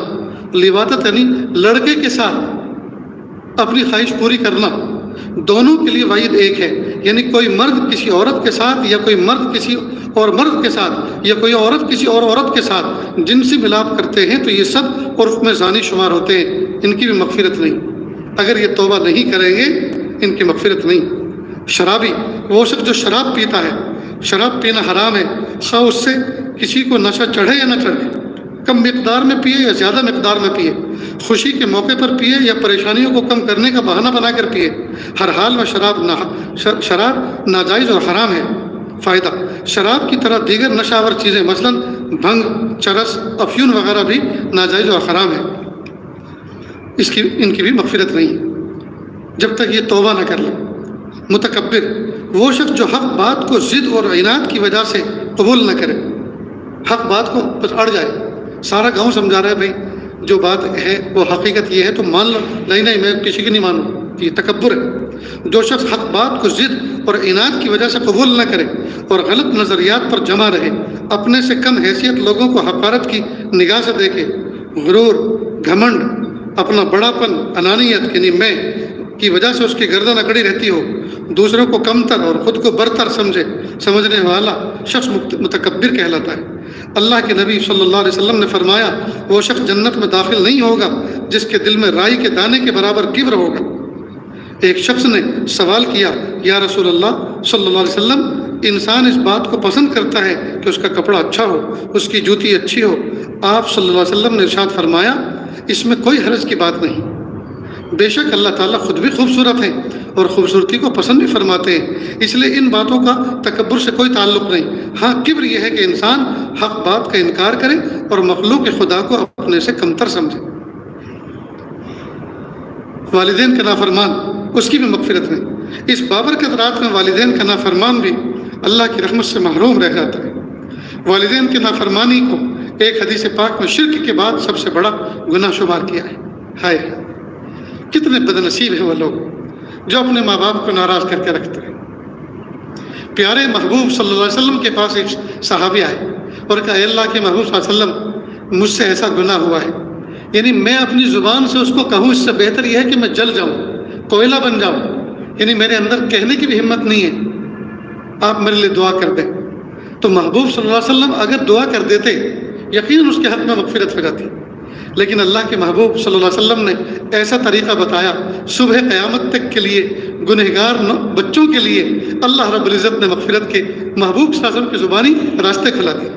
[SPEAKER 1] لواطت یعنی لڑکے کے ساتھ اپنی خواہش پوری کرنا، دونوں کے لیے وعید ایک ہے۔ یعنی کوئی مرد کسی عورت کے ساتھ یا کوئی مرد کسی اور مرد کے ساتھ یا کوئی عورت کسی اور عورت کے ساتھ جنسی ملاپ کرتے ہیں تو یہ سب عرف میں زانی شمار ہوتے ہیں، ان کی بھی مغفرت نہیں۔ اگر یہ توبہ نہیں کریں گے ان کی مغفرت نہیں۔ شرابی، وہ شخص جو شراب پیتا ہے، شراب پینا حرام ہے، خواہ اس سے کسی کو نشہ چڑھے یا نہ چڑھے، کم مقدار میں پیے یا زیادہ مقدار میں پیے، خوشی کے موقع پر پیے یا پریشانیوں کو کم کرنے کا بہانہ بنا کر پیے، ہر حال میں شراب ناجائز اور حرام ہے۔ فائدہ، شراب کی طرح دیگر نشہ آور چیزیں مثلا بھنگ، چرس، افیون وغیرہ بھی ناجائز اور حرام ہے، ان کی بھی مغفرت نہیں جب تک یہ توبہ نہ کر لے۔ متکبر، وہ شخص جو حق بات کو ضد اور عناد کی وجہ سے قبول نہ کرے، حق بات کو بس اڑ جائے، سارا گاؤں سمجھا رہا ہے بھائی جو بات ہے وہ حقیقت یہ ہے تو مان لو، نہیں میں کسی کی نہیں مانوں، یہ تکبر ہے۔ جو شخص حق بات کو ضد اور عناد کی وجہ سے قبول نہ کرے اور غلط نظریات پر جمع رہے، اپنے سے کم حیثیت لوگوں کو حقارت کی نگاہ سے دیکھے، غرور، گھمنڈ، اپنا بڑاپن، انانیت یعنی میں کی وجہ سے اس کی گردن اکڑی رہتی ہو، دوسروں کو کمتر اور خود کو برتر سمجھنے والا شخص متکبر کہلاتا ہے۔ اللہ کے نبی صلی اللہ علیہ وسلم نے فرمایا، وہ شخص جنت میں داخل نہیں ہوگا جس کے دل میں رائی کے دانے کے برابر کبر ہوگا۔ ایک شخص نے سوال کیا، یا رسول اللہ صلی اللہ علیہ وسلم، انسان اس بات کو پسند کرتا ہے کہ اس کا کپڑا اچھا ہو، اس کی جوتی اچھی ہو۔ آپ صلی اللہ علیہ وسلم نے ارشاد فرمایا، اس میں کوئی حرج کی بات نہیں، بے شک اللہ تعالیٰ خود بھی خوبصورت ہیں اور خوبصورتی کو پسند بھی فرماتے ہیں، اس لیے ان باتوں کا تکبر سے کوئی تعلق نہیں۔ ہاں کبر یہ ہے کہ انسان حق بات کا انکار کرے اور مخلوق خدا کو اپنے سے کمتر سمجھے۔ والدین کا نافرمان، اس کی بھی مغفرت نہیں۔ اس بابرکت رات میں والدین کا نافرمان بھی اللہ کی رحمت سے محروم رہ جاتا ہے۔ والدین کی نافرمانی کو ایک حدیث پاک میں شرک کے بعد سب سے بڑا گناہ شمار کیا ہے۔ ہائے کتنے بد نصیب ہیں وہ لوگ جو اپنے ماں باپ کو ناراض کر کے رکھتے ہیں۔ پیارے محبوب صلی اللہ علیہ وسلم کے پاس ایک صحابی آئے اور کہا، اے اللہ کے محبوب صلی اللہ علیہ وسلم، مجھ سے ایسا گناہ ہوا ہے، یعنی میں اپنی زبان سے اس کو کہوں اس سے بہتر یہ ہے کہ میں جل جاؤں، کوئلہ بن جاؤں، یعنی میرے اندر کہنے کی بھی ہمت نہیں ہے، آپ میرے لیے دعا کر دیں۔ تو محبوب صلی اللہ علیہ وسلم اگر دعا کر دیتے یقیناً اس کے حق میں مغفرت ہو جاتی، لیکن اللہ کے محبوب صلی اللہ علیہ وسلم نے ایسا طریقہ بتایا، صبح قیامت تک کے لیے گنہگار بچوں کے لیے اللہ رب العزت نے مغفرت کے محبوب صلی اللہ علیہ وسلم کی زبانی راستے کھلا دیے۔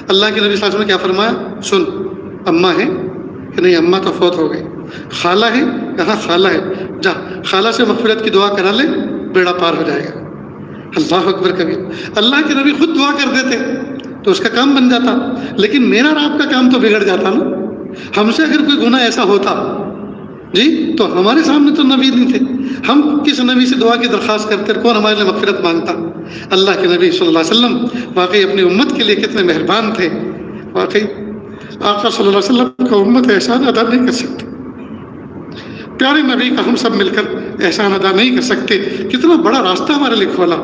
[SPEAKER 1] اللہ کے نبی صلی اللہ علیہ وسلم نے کیا فرمایا، سن، اماں ہے کہ نہیں، اماں تو فوت ہو گئی، خالہ ہے، کہاں خالہ ہے، جا خالہ سے مغفرت کی دعا کرا لے، بیڑا پار ہو جائے گا۔ اللہ اکبر کبیر، اللہ کے نبی خود دعا کر دیتے تو اس کا کام بن جاتا، لیکن میرا اور آپ کا کام تو بگڑ جاتا نا۔ ہم سے اگر کوئی گناہ ایسا ہوتا جی تو ہمارے سامنے تو نبی نہیں تھے، ہم کس نبی سے دعا کی درخواست کرتے، کون ہمارے لیے مغفرت مانگتا؟ اللہ کے نبی صلی اللہ علیہ وسلم واقعی اپنی امت کے لیے کتنے مہربان تھے۔ واقعی آقا صلی اللہ علیہ وسلم کا امت احسان ادا نہیں کر سکتے، پیارے نبی کا ہم سب مل کر احسان ادا نہیں کر سکتے۔ کتنا بڑا راستہ ہمارے لیے کھولا۔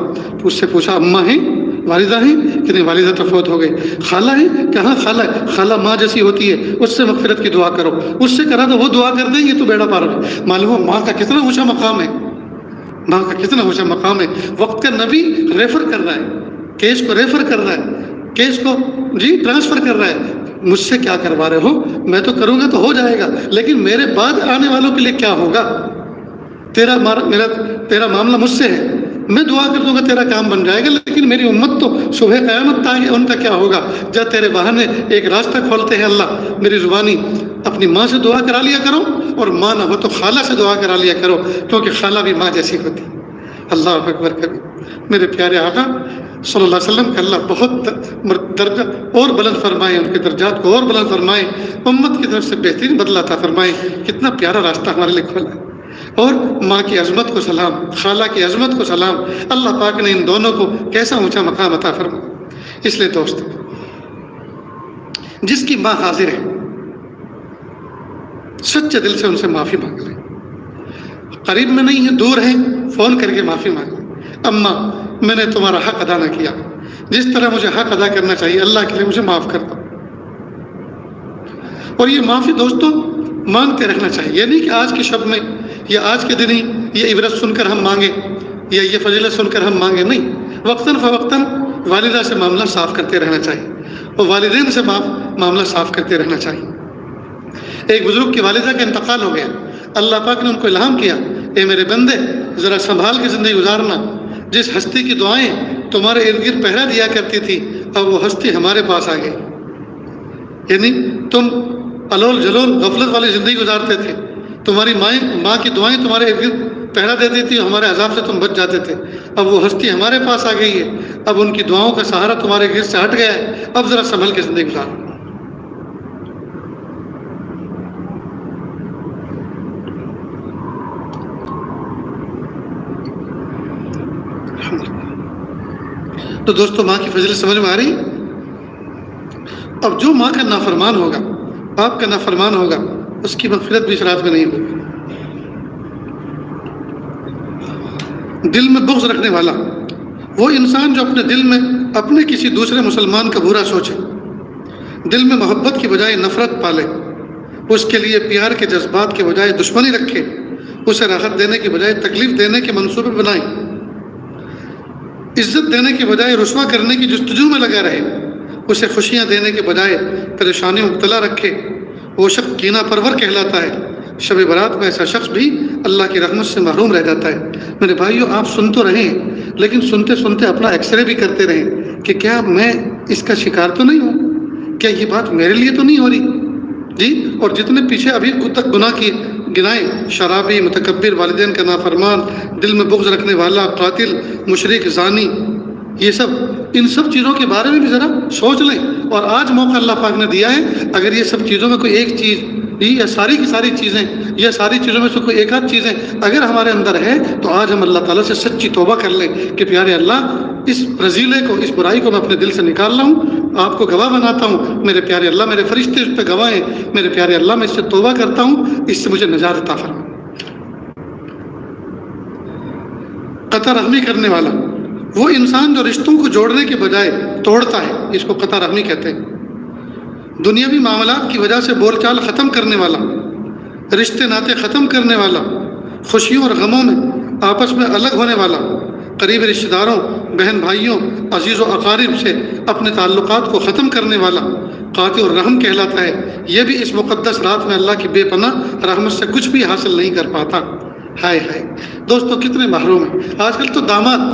[SPEAKER 1] اس سے پوچھا، اماں ہیں، والدہ ہیں کہ نہیں، والدہ تو فوت ہو گئی، خالہ ہے، کہاں خالہ ہے، خالہ ماں جیسی ہوتی ہے، اس سے مغفرت کی دعا کرو، اس سے کرا تو وہ دعا کر دیں گے تو بیڑا پار ہو۔ معلوم ہو ماں کا کتنا اونچا مقام ہے، ماں کا کتنا اونچا مقام ہے۔ وقت کا نبی ریفر کر رہا ہے، کیس کو ریفر کر رہا ہے، کیس کو جی ٹرانسفر کر رہا ہے، مجھ سے کیا کروا رہے ہو، میں تو کروں گا تو ہو جائے گا، لیکن میرے بعد آنے والوں کے لیے کیا ہوگا؟ تیرا معاملہ مجھ سے ہے، میں دعا کر دوں گا تیرا کام بن جائے گا، لیکن میری امت تو صبح قیامت تک ان کا کیا ہوگا؟ جب تیرے بہانے ایک راستہ کھولتے ہیں اللہ، میری زبانی اپنی ماں سے دعا کرا لیا کرو، اور ماں نہ ہو تو خالہ سے دعا کرا لیا کرو، کیونکہ خالہ بھی ماں جیسی ہوتی ہے۔ اللہ اکبر کبھی میرے پیارے آقا صلی اللہ علیہ وسلم کا اللہ بہت درجہ اور بلند فرمائے، ان کے درجات کو اور بلند فرمائے، امت کی طرف سے بہترین بدلہ عطا فرمائے۔ کتنا پیارا راستہ ہمارے لیے کھولا ہے، اور ماں کی عظمت کو سلام، خالہ کی عظمت کو سلام، اللہ پاک نے ان دونوں کو کیسا اونچا مقام عطا فرمایا۔ اس لیے دوست، جس کی ماں حاضر ہے سچے دل سے ان سے معافی مانگ لیں، قریب میں نہیں ہے دور ہے، فون کر کے معافی مانگ لیں، اماں میں نے تمہارا حق ادا نہ کیا، جس طرح مجھے حق ادا کرنا چاہیے اللہ کے لیے مجھے معاف کر دو۔ اور یہ معافی دوستوں مانگتے رہنا چاہیے، یہ نہیں کہ آج کے شب میں یا آج کے دن ہی یہ عبرت سن کر ہم مانگیں یا یہ فضیلت سن کر ہم مانگیں، نہیں، وقتاً فوقتاً والدہ سے معاملہ صاف کرتے رہنا چاہیے، اور والدین سے معاملہ صاف کرتے رہنا چاہیے۔ ایک بزرگ کی والدہ کا انتقال ہو گیا، اللہ پاک نے ان کو الہام کیا، اے میرے بندے ذرا سنبھال کے زندگی گزارنا، جس ہستی کی دعائیں تمہارے ارد گرد پہرا دیا کرتی تھی اب وہ ہستی ہمارے پاس آ گئی، یعنی تم الول جلول غفلت والی زندگی گزارتے تھے، تمہاری ماں کی دعائیں تمہارے ارد گرد پہرا دیتی تھی، ہمارے عذاب سے تم بچ جاتے تھے، اب وہ ہستی ہمارے پاس آ گئی ہے، اب ان کی دعاؤں کا سہارا تمہارے گرد سے ہٹ گیا ہے، اب ذرا سنبھل کے زندگی گزارنا۔ تو دوستو ماں کی فضیلت سمجھ میں آ رہی؟ اب جو ماں کا نافرمان ہوگا، باپ کا نافرمان ہوگا، اس کی مغفرت بھی اس رات میں نہیں ہوگی۔ دل میں بغض رکھنے والا وہ انسان جو اپنے دل میں اپنے کسی دوسرے مسلمان کا برا سوچے، دل میں محبت کی بجائے نفرت پالے، اس کے لیے پیار کے جذبات کے بجائے دشمنی رکھے، اسے راحت دینے کے بجائے تکلیف دینے کے منصوبے بنائے، عزت دینے کے بجائے رسوا کرنے کی جستجو میں لگا رہے، اسے خوشیاں دینے کے بجائے پریشانی میں مبتلا رکھے، وہ شخص کینہ پرور کہلاتا ہے۔ شب برات میں ایسا شخص بھی اللہ کی رحمت سے محروم رہ جاتا ہے۔ میرے بھائیو، آپ سن تو رہیں، لیکن سنتے سنتے اپنا ایکس رے بھی کرتے رہیں کہ کیا میں اس کا شکار تو نہیں ہوں، کیا یہ بات میرے لیے تو نہیں ہو رہی جی۔ اور جتنے پیچھے ابھی تک گناہ کی گنائے، شرابی، متکبر، والدین کا نافرمان، دل میں بغض رکھنے والا، قاتل، مشرک، زانی، یہ سب، ان سب چیزوں کے بارے میں بھی ذرا سوچ لیں۔ اور آج موقع اللہ پاک نے دیا ہے، اگر یہ سب چیزوں میں کوئی ایک چیز یا ساری کی ساری چیزیں یا ساری چیزوں میں سے کوئی ایک آدھ چیزیں اگر ہمارے اندر ہے تو آج ہم اللہ تعالیٰ سے سچی توبہ کر لیں کہ پیارے اللہ، اس رذیلے کو، اس برائی کو میں اپنے دل سے نکال رہا ہوں، آپ کو گواہ بناتا ہوں، میرے پیارے اللہ، میرے فرشتے اس پہ گواہ ہیں، میرے پیارے اللہ میں اس سے توبہ کرتا ہوں، اس سے مجھے نجات عطا فرما۔ قطع رحمی کرنے والا وہ انسان جو رشتوں کو جوڑنے کے بجائے توڑتا ہے، اس کو قطع رحمی کہتے ہیں۔ دنیاوی معاملات کی وجہ سے بول چال ختم کرنے والا، رشتے ناطے ختم کرنے والا، خوشیوں اور غموں میں آپس میں الگ ہونے والا، قریبی رشتہ داروں، بہن بھائیوں، عزیز و اقارب سے اپنے تعلقات کو ختم کرنے والا قاطع الرحم کہلاتا ہے۔ یہ بھی اس مقدس رات میں اللہ کی بے پناہ رحمت سے کچھ بھی حاصل نہیں کر پاتا۔ ہائے ہائے دوستو، کتنے محروم ہیں آج کل تو۔ داماد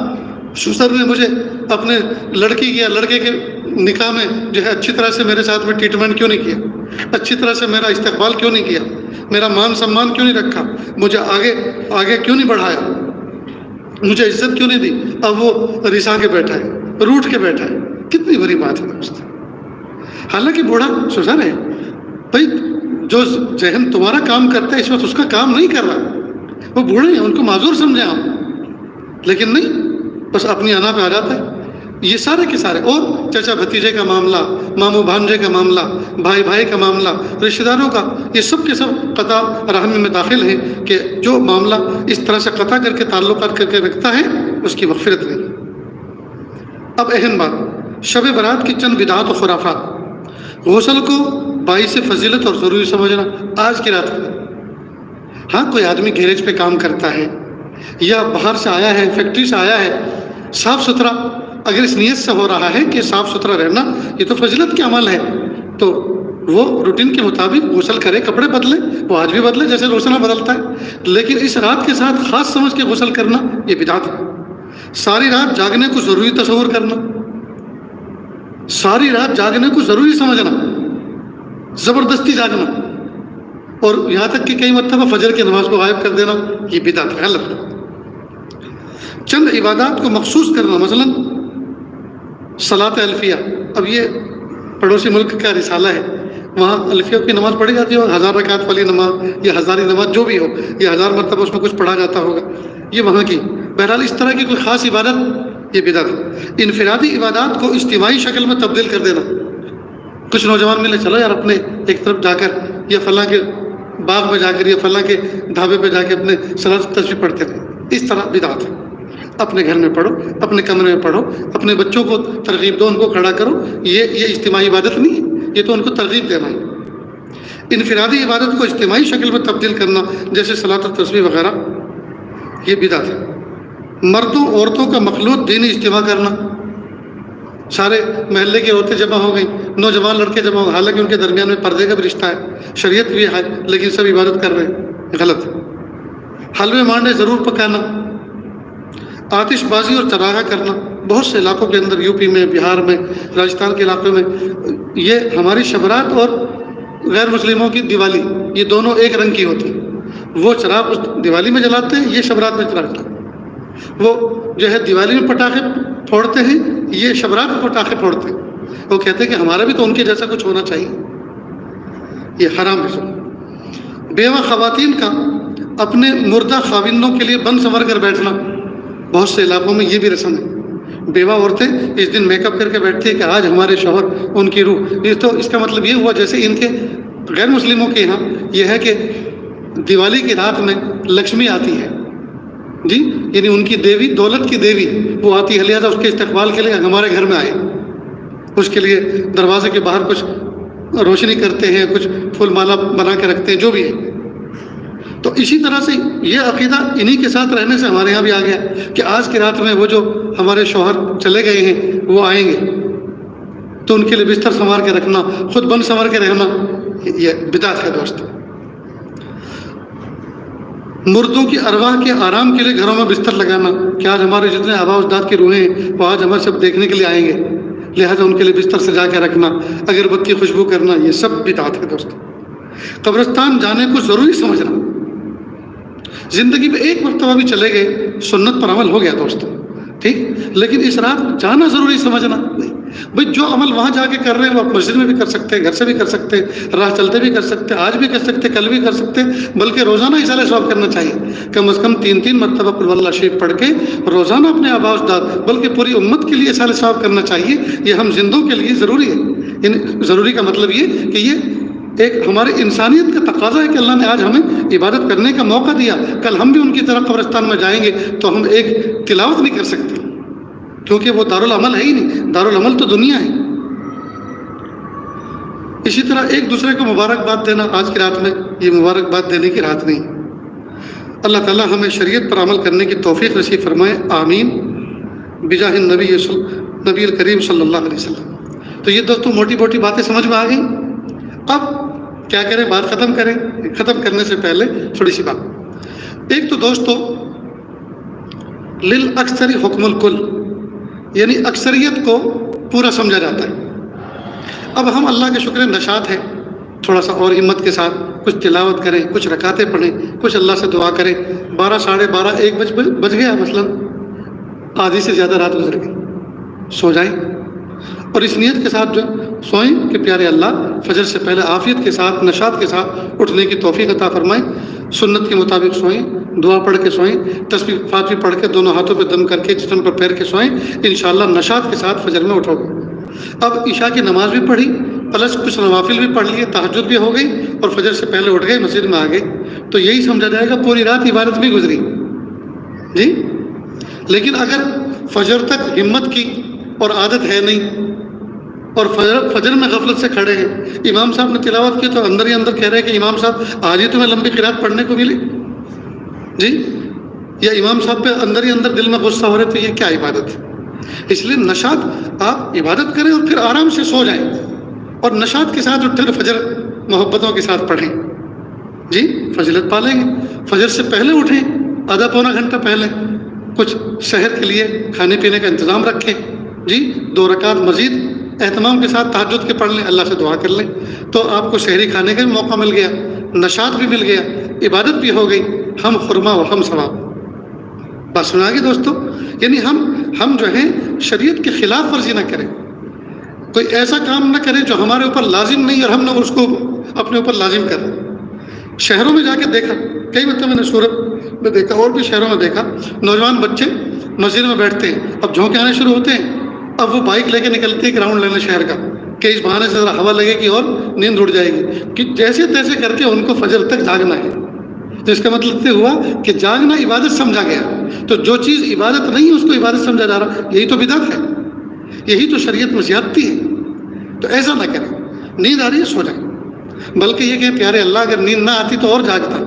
[SPEAKER 1] سسر نے مجھے اپنے لڑکی یا لڑکے کے نکاح میں جو ہے اچھی طرح سے میرے ساتھ میں ٹریٹمنٹ کیوں نہیں کیا، اچھی طرح سے میرا استقبال کیوں نہیں کیا، میرا مان سمان کیوں نہیں رکھا، مجھے آگے کیوں نہیں بڑھایا، مجھے عزت کیوں نہیں دی، اب وہ رسا کے بیٹھا ہے، روٹ کے بیٹھا ہے۔ کتنی بڑی بات ہے دوست۔ حالانکہ بوڑھا سسر ہے بھائی، جو ذہن تمہارا کام کرتا ہے اس وقت اس کا کام نہیں کر رہا، وہ بوڑھے ہیں، ان کو معذور سمجھیں آپ، لیکن نہیں، بس اپنی انا پہ آ جاتا ہے۔ یہ سارے کے سارے، اور چچا بھتیجے کا معاملہ، ماموں بھانجے کا معاملہ، بھائی بھائی کا معاملہ، رشتہ داروں کا، یہ سب کے سب قطع رحمی میں داخل ہیں کہ جو معاملہ اس طرح سے قطع کر کے تعلقات کر کے رکھتا ہے اس کی مغفرت نہیں۔ اب اہم بات، شب برات کی چند بدعات و خرافات۔ غسل کو باعث فضیلت اور ضروری سمجھنا آج کی رات میں۔ ہاں، کوئی آدمی گیریج پہ کام کرتا ہے یا باہر سے آیا ہے، فیکٹری سے آیا ہے، صاف ستھرا اگر اس نیت سے ہو رہا ہے کہ صاف ستھرا رہنا یہ تو فضیلت کے عمل ہے، تو وہ روٹین کے مطابق غسل کرے، کپڑے بدلے، وہ آج بھی بدلے جیسے روزانہ بدلتا ہے، لیکن اس رات کے ساتھ خاص سمجھ کے غسل کرنا یہ بدعت ہے۔ ساری رات جاگنے کو ضروری تصور کرنا، ساری رات جاگنے کو ضروری سمجھنا، زبردستی جاگنا، اور یہاں تک کہ کئی مرتبہ فجر کی نماز کو غائب کر دینا، یہ بدعت ہے، غلط ہے۔ چند عبادات کو مخصوص کرنا، مثلا صلاۃ الفیہ، اب یہ پڑوسی ملک کا رسالہ ہے، وہاں الفیہ کی نماز پڑھی جاتی ہے، 1000 رکعت والی نماز یا ہزاری نماز جو بھی ہو، یہ 1000 مرتبہ اس میں کچھ پڑھا جاتا ہوگا، یہ وہاں کی۔ بہرحال اس طرح کی کوئی خاص عبادت یہ بدعت ہے۔ انفرادی عبادات کو اجتماعی شکل میں تبدیل کر دینا، کچھ نوجوان ملے، چلو یار اپنے ایک طرف جا کر یا فلاں کے باغ میں جا کر یا فلاں کے ڈھابے پہ جا کے اپنے صلاۃ تسبیح پڑھتے رہے، اس طرح بدعت ہے۔ اپنے گھر میں پڑھو، اپنے کمرے میں پڑھو، اپنے بچوں کو ترغیب دو، ان کو کھڑا کرو، یہ اجتماعی عبادت نہیں ہے، یہ تو ان کو ترغیب دینا ہے۔ انفرادی عبادت کو اجتماعی شکل میں تبدیل کرنا جیسے صلاۃ التسبیح وغیرہ، یہ بدعت ہے۔ مردوں عورتوں کا مخلوط دینی اجتماع کرنا، سارے محلے کے عورتیں جمع ہو گئیں، نوجوان لڑکے جمع ہو گئے، حالانکہ ان کے درمیان میں پردے کا بھی رشتہ ہے، شریعت بھی ہے، لیکن سب عبادت کر رہے ہیں، غلط۔ حلوے مانڈے ضرور پکانا، آتش بازی اور چراغا کرنا، بہت سے علاقوں کے اندر، یو پی میں، بہار میں، راجستھان کے علاقوں میں، یہ ہماری شبرات اور غیر مسلموں کی دیوالی یہ دونوں ایک رنگ کی ہوتی ہیں، وہ چراغ اس دیوالی میں جلاتے ہیں، یہ شبرات میں چراغ جلاتے ہیں، وہ جو ہے دیوالی میں پٹاخے پھوڑتے ہیں، یہ شبرات میں پٹاخے پھوڑتے ہیں، وہ کہتے ہیں کہ ہمارا بھی تو ان کے جیسا کچھ ہونا چاہیے، یہ حرام ہے۔ بیوہ خواتین کا اپنے مردہ خاوندوں کے لیے بند سنور کر بیٹھنا، بہت سے علاقوں میں یہ بھی رسم ہے، بیوہ عورتیں اس دن میک اپ کر کے بیٹھتی ہیں کہ آج ہمارے شوہر، ان کی روح، یہ تو اس کا مطلب یہ ہوا جیسے ان کے غیر مسلموں کے یہاں یہ ہے کہ دیوالی کی رات میں لکشمی آتی ہے، جی، یعنی ان کی دیوی، دولت کی دیوی وہ آتی ہے، لہٰذا اس کے استقبال کے لیے ہمارے گھر میں آئے، اس کے لیے دروازے کے باہر کچھ روشنی کرتے ہیں، کچھ پھول مالا بنا کے رکھتے ہیں، جو بھی ہے۔ تو اسی طرح سے یہ عقیدہ انہی کے ساتھ رہنے سے ہمارے یہاں بھی آ گیا کہ آج کی رات میں وہ جو ہمارے شوہر چلے گئے ہیں وہ آئیں گے، تو ان کے لیے بستر سنوار کے رکھنا، خود بند سنوار کے رہنا، یہ بدعت ہے دوست۔ مردوں کی ارواح کے آرام کے لیے گھروں میں بستر لگانا کہ آج ہمارے جتنے آباء اجداد کی روحیں ہیں وہ آج ہمارے سب دیکھنے کے لیے آئیں گے، لہٰذا ان کے لیے بستر سجا کے رکھنا، اگربتی خوشبو کرنا، یہ سب بدعت ہے دوست۔ قبرستان جانے کو ضروری سمجھنا، زندگی میں ایک مرتبہ بھی چلے گئے، سنت پر عمل ہو گیا دوستو، ٹھیک، لیکن اس رات جانا ضروری سمجھنا نہیں۔ بھئی جو عمل وہاں جا کے کر رہے ہیں وہ آپ مسجد میں بھی کر سکتے ہیں، گھر سے بھی کر سکتے ہیں، راہ چلتے بھی کر سکتے ہیں، آج بھی کر سکتے ہیں، کل بھی کر سکتے ہیں، بلکہ روزانہ اصالہ ثواب کرنا چاہیے، کم از کم 3 مرتبہ قل اللہ شریف پڑھ کے روزانہ اپنے آباء اجداد بلکہ پوری امت کے لیے اصالہ ثواب کرنا چاہیے، یہ ہم زندوں کے لیے ضروری ہے۔ یعنی ضروری کا مطلب یہ کہ یہ ایک ہماری انسانیت کا تقاضا ہے کہ اللہ نے آج ہمیں عبادت کرنے کا موقع دیا، کل ہم بھی ان کی طرح قبرستان میں جائیں گے تو ہم ایک تلاوت نہیں کر سکتے، کیونکہ وہ دارالعمل ہے ہی نہیں، دارالعمل تو دنیا ہے۔ اسی طرح ایک دوسرے کو مبارکباد دینا آج کی رات میں، یہ مبارکباد دینے کی رات نہیں۔ اللہ تعالی ہمیں شریعت پر عمل کرنے کی توفیق نصیب فرمائے، آمین، بجاہ نبی الکریم صلی اللہ علیہ وسلم۔ تو یہ دوستوں موٹی موٹی باتیں سمجھ میں آ گئی۔ اب کیا کریں، بات ختم کریں، ختم کرنے سے پہلے تھوڑی سی بات۔ ایک تو دوستو للاکثر حکم الکل، یعنی اکثریت کو پورا سمجھا جاتا ہے۔ اب ہم اللہ کے شکر نشاط ہیں، تھوڑا سا اور ہمت کے ساتھ کچھ تلاوت کریں، کچھ رکعتیں پڑھیں، کچھ اللہ سے دعا کریں۔ 12 ساڑھے 12 1 بج گیا، مثلا آدھی سے زیادہ رات گزر گئی، سو جائیں، اور اس نیت کے ساتھ جو سوئیں کہ پیارے اللہ فجر سے پہلے عافیت کے ساتھ، نشاط کے ساتھ اٹھنے کی توفیق عطا فرمائیں، سنت کے مطابق سوئیں، دعا پڑھ کے سوئیں، تسبیح فاتحہ پڑھ کے دونوں ہاتھوں پہ دم کر کے جسم پر پھیر کے سوئیں، انشاءاللہ نشاط کے ساتھ فجر میں اٹھو گے۔ اب عشاء کی نماز بھی پڑھی، پلس کچھ نوافل بھی پڑھ لیے، تہجد بھی ہو گئی، اور فجر سے پہلے اٹھ گئے، مسجد میں آ گئے، تو یہی سمجھا جائے گا پوری رات عبادت بھی گزری، جی۔ لیکن اگر فجر تک ہمت کی اور عادت ہے نہیں، اور فجر میں غفلت سے کھڑے ہیں، امام صاحب نے تلاوت کی تو اندر ہی اندر کہہ رہے ہیں کہ امام صاحب آج ہی تمہیں لمبی قرات پڑھنے کو ملی، جی، یا امام صاحب پہ اندر ہی اندر دل میں غصہ ہو رہے، تو یہ کیا عبادت ہے؟ اس لیے نشاط آپ عبادت کریں اور پھر آرام سے سو جائیں، اور نشاط کے ساتھ اٹھیں، فجر محبتوں کے ساتھ پڑھیں، جی فضیلت پالیں گے۔ فجر سے پہلے اٹھیں، آدھا پونا گھنٹہ پہلے، کچھ شہر کے لیے کھانے پینے کا انتظام رکھیں، جی 2 رکعت مزید اہتمام کے ساتھ تہجد کے پڑھ لیں، اللہ سے دعا کر لیں، تو آپ کو شہری کھانے کا بھی موقع مل گیا، نشاط بھی مل گیا، عبادت بھی ہو گئی، ہم خرما و ہم ثواب۔ بات سنا گے دوستو، یعنی ہم جو ہیں شریعت کے خلاف ورزی نہ کریں، کوئی ایسا کام نہ کریں جو ہمارے اوپر لازم نہیں اور ہم نے اس کو اپنے اوپر لازم کر رہے۔ شہروں میں جا کے دیکھا، کئی مرتبہ میں نے سورت میں دیکھا اور بھی شہروں میں دیکھا، نوجوان بچے مسجد میں بیٹھتے ہیں، اب جھونکے آنے شروع ہوتے ہیں، اب وہ بائک لے کے نکلتے ہیں گراؤنڈ لینے شہر کا کہ اس بہانے سے ذرا ہوا لگے گی اور نیند اڑ جائے گی، کہ جیسے تیسے کر کے ان کو فجر تک جاگنا ہے۔ تو اس کا مطلب یہ ہوا کہ جاگنا عبادت سمجھا گیا، تو جو چیز عبادت نہیں ہے اس کو عبادت سمجھا جا رہا، یہی تو بدعت ہے، یہی تو شریعت میں زیادتی ہے۔ تو ایسا نہ کریں، نیند آ رہی ہے سو جائیں، بلکہ یہ کہ پیارے اللہ اگر نیند نہ آتی تو اور جاگتا،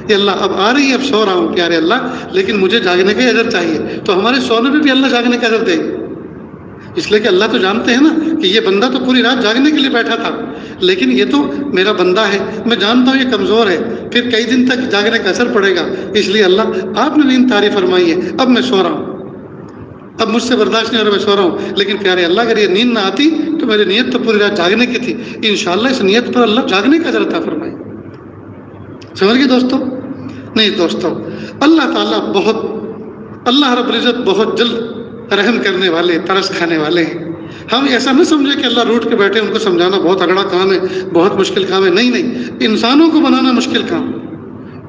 [SPEAKER 1] یہ اللہ اب آ رہی ہے، اب سو رہا ہوں پیارے اللہ، لیکن مجھے جاگنے کا اجر چاہیے، تو ہمارے سونے پہ بھی اللہ جاگنے کا اجر دے گا، اس لیے کہ اللہ تو جانتے ہیں نا کہ یہ بندہ تو پوری رات جاگنے کے لیے بیٹھا تھا، لیکن یہ تو میرا بندہ ہے، میں جانتا ہوں یہ کمزور ہے، پھر کئی دن تک جاگنے کا اثر پڑے گا، اس لیے اللہ آپ نے نیند طاری فرمائی ہے، اب میں سو رہا ہوں، اب مجھ سے برداشت نہیں ہو رہا، میں سو رہا ہوں، لیکن پیارے اللہ اگر یہ نیند نہ آتی تو میری نیت تو پوری رات جاگنے کی تھی، انشاءاللہ اس نیت پر اللہ جاگنے کا اجر عطا فرمائے۔ سمجھ گئے دوستو؟ نہیں دوستو، اللہ تعالیٰ اللہ رب العزت بہت جلد رحم کرنے والے، ترس کھانے والے ہیں۔ ہم ایسا نہ سمجھے کہ اللہ روٹ کے بیٹھے، ان کو سمجھانا بہت اگڑا کام ہے، بہت مشکل کام ہے، نہیں، انسانوں کو منانا مشکل کام،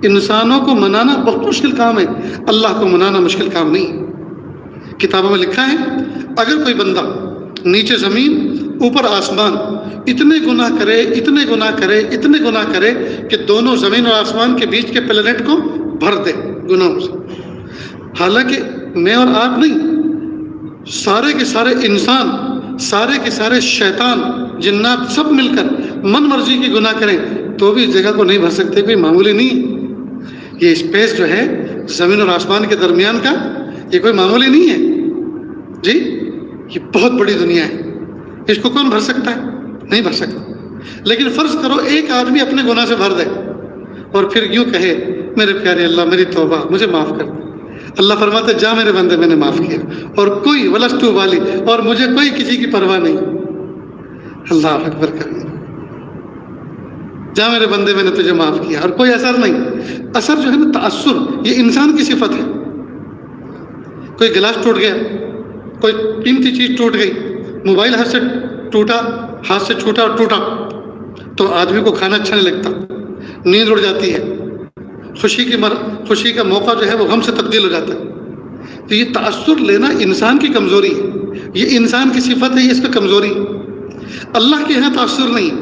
[SPEAKER 1] انسانوں کو منانا بہت مشکل کام ہے، اللہ کو منانا مشکل کام نہیں۔ کتابوں میں لکھا ہے اگر کوئی بندہ نیچے زمین اوپر آسمان اتنے گناہ کرے، اتنے گناہ کرے، اتنے گناہ کرے کہ دونوں زمین اور آسمان کے بیچ کے پلینٹ کو بھر دے گناہوں سے، حالانکہ میں اور آپ نہیں، سارے کے سارے انسان، سارے کے سارے شیطان، جنات سب مل کر من مرضی کی گناہ کریں تو بھی اس جگہ کو نہیں بھر سکتے، کوئی معمولی نہیں۔ یہ اسپیس جو ہے زمین اور آسمان کے درمیان کا، یہ کوئی معمولی نہیں ہے جی، یہ بہت بڑی دنیا ہے، اس کو کون بھر سکتا ہے؟ نہیں بھر سکتا۔ لیکن فرض کرو ایک آدمی اپنے گناہ سے بھر دے اور پھر یوں کہے میرے پیارے اللہ میری توبہ، مجھے معاف کر دے، اللہ فرماتے جا میرے بندے میں نے معاف کیا، اور کوئی ولستُ والی، اور مجھے کوئی کسی کی پرواہ نہیں، اللہ اکبر کبیر، جا میرے بندے میں نے تجھے معاف کیا، اور کوئی اثر نہیں۔ اثر جو ہے نا تأثر، یہ انسان کی صفت ہے۔ کوئی گلاس ٹوٹ گیا، کوئی قیمتی چیز ٹوٹ گئی، موبائل ہاتھ سے ٹوٹا، ہاتھ سے چھوٹا اور ٹوٹا، تو آدمی کو کھانا اچھا نہیں لگتا، نیند اڑ جاتی ہے، خوشی کا موقع جو ہے وہ غم سے تبدیل ہو جاتا ہے۔ تو یہ تأثر لینا انسان کی کمزوری ہے، یہ انسان کی صفت ہے، یہ اس کا کمزوری۔ اللہ کے یہاں تأثر نہیں ہے،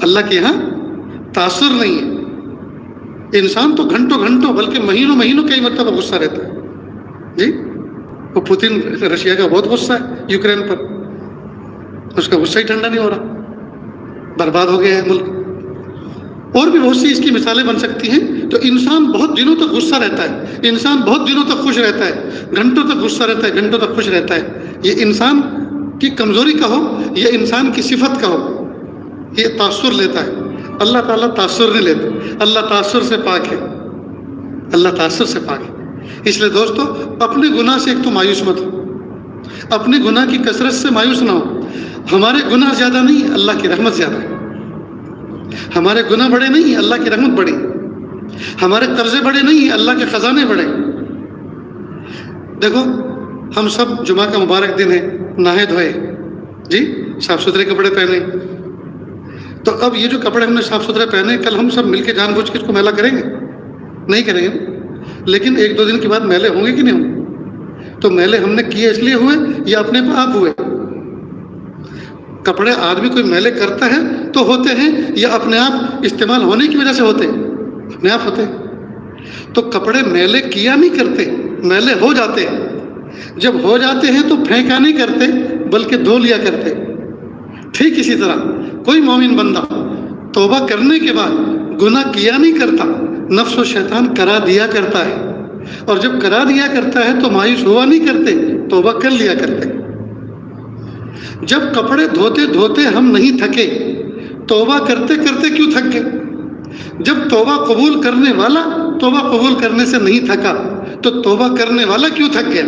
[SPEAKER 1] اللہ کے یہاں تأثر نہیں ہے۔ انسان تو گھنٹوں بلکہ مہینوں کئی مرتبہ غصہ رہتا ہے جی، وہ پوتن رشیا کا بہت غصہ ہے یوکرین پر، اس کا غصہ ہی ٹھنڈا نہیں ہو رہا، برباد ہو گیا ہے ملک۔ اور بھی بہت سی اس کی مثالیں بن سکتی ہیں۔ تو انسان بہت دنوں تک غصہ رہتا ہے، انسان بہت دنوں تک خوش رہتا ہے، گھنٹوں تک غصہ رہتا ہے، گھنٹوں تک خوش رہتا ہے۔ یہ انسان کی کمزوری کا ہو یا انسان کی صفت کا ہو، یہ تاثر لیتا ہے۔ اللہ تعالیٰ تاثر نہیں لیتا، اللہ تاثر سے پاک ہے، اللہ تاثر سے پاک ہے۔ اس لیے دوستو اپنے گناہ سے ایک تو مایوس مت ہو، اپنے گناہ کی کثرت سے مایوس نہ ہو۔ ہمارے گناہ زیادہ نہیں، اللہ کی رحمت زیادہ ہے۔ ہمارے گناہ بڑے نہیں، اللہ کی رحمت بڑی۔ ہمارے قرضے بڑے نہیں، اللہ کے خزانے بڑے۔ دیکھو ہم سب جمعہ کا مبارک دن ہے، نہائے دھوئے جی، صاف ستھرے کپڑے پہنے، تو اب یہ جو کپڑے ہم نے صاف ستھرے پہنے، کل ہم سب مل کے جان بوجھ کے اس کو میلا کریں گے؟ نہیں کریں گے، لیکن 1-2 دن کے بعد میلے ہوں گے کہ نہیں ہوں گے؟ تو میلے ہم نے کیے اس لیے ہوئے یا اپنے آپ ہوئے؟ کپڑے آدمی کوئی میلے کرتا ہے تو ہوتے ہیں یا اپنے آپ استعمال ہونے کی وجہ سے ہوتے ہیں؟ اپنے آپ ہوتے ہیں۔ تو کپڑے میلے کیا نہیں کرتے، میلے ہو جاتے ہیں۔ جب ہو جاتے ہیں تو پھینکا نہیں کرتے بلکہ دھو لیا کرتے۔ ٹھیک اسی طرح کوئی مومن بندہ توبہ کرنے کے بعد گناہ کیا نہیں کرتا، نفس و شیطان کرا دیا کرتا ہے، اور جب کرا دیا کرتا ہے تو مایوس ہوا نہیں کرتے، توبہ کر لیا کرتے. جب کپڑے دھوتے دھوتے ہم نہیں تھکے, توبہ کرتے کرتے کیوں تھک گئے؟ جب توبہ قبول کرنے والا توبہ قبول کرنے سے نہیں تھکا تو توبہ کرنے والا کیوں تھک گیا؟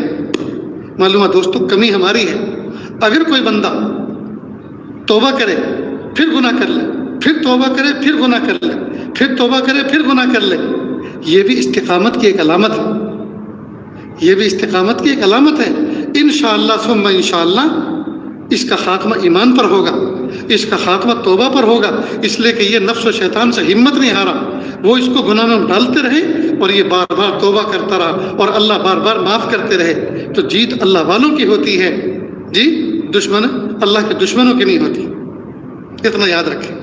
[SPEAKER 1] معلوم ہے دوستو, کمی ہماری ہے. اگر کوئی بندہ توبہ کرے پھر گناہ کر لے, پھر توبہ کرے پھر گناہ کر لے, پھر توبہ کرے پھر گناہ کر لے, یہ بھی استقامت کی ایک علامت ہے. یہ بھی استقامت کی ایک علامت ہے. انشاءاللہ ثم انشاءاللہ اس کا خاتمہ ایمان پر ہوگا, اس کا خاتمہ توبہ پر ہوگا, اس لیے کہ یہ نفس و شیطان سے ہمت نہیں ہارا. وہ اس کو گناہ میں ڈالتے رہے اور یہ بار بار توبہ کرتا رہا اور اللہ بار بار معاف کرتے رہے. تو جیت اللہ والوں کی ہوتی ہے جی, دشمن اللہ کے دشمنوں کی نہیں ہوتی. اتنا یاد رکھیں.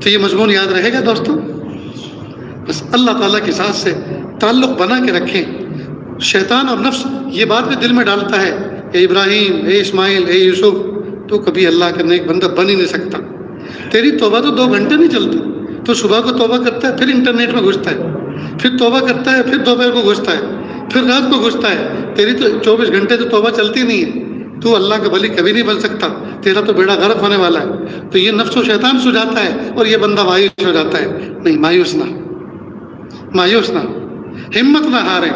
[SPEAKER 1] تو یہ مضمون یاد رہے گا دوستوں. بس اللہ تعالیٰ کی ذات سے تعلق بنا کے رکھیں. شیطان اور نفس یہ بات بھی دل میں ڈالتا ہے, اے ابراہیم, اے اسماعیل, اے یوسف, تو کبھی اللہ کا نیک بندہ بن ہی نہیں سکتا. تیری توبہ تو 2 گھنٹے نہیں چلتی. تو صبح کو توبہ کرتا ہے, پھر انٹرنیٹ میں گھستا ہے, پھر توبہ کرتا ہے, پھر دوپہر کو گھستا ہے, پھر رات کو گھستا ہے. تیری تو 24 گھنٹے تو توبہ چلتی نہیں ہے. تو اللہ کا ولی کبھی نہیں بن سکتا. تیرا تو بیڑا غرق ہونے والا ہے. تو یہ نفس و شیطان سجاتا ہے اور یہ بندہ مایوس ہو جاتا ہے. نہیں, مایوس نہ, مایوس نہ, ہمت نہ ہاریں.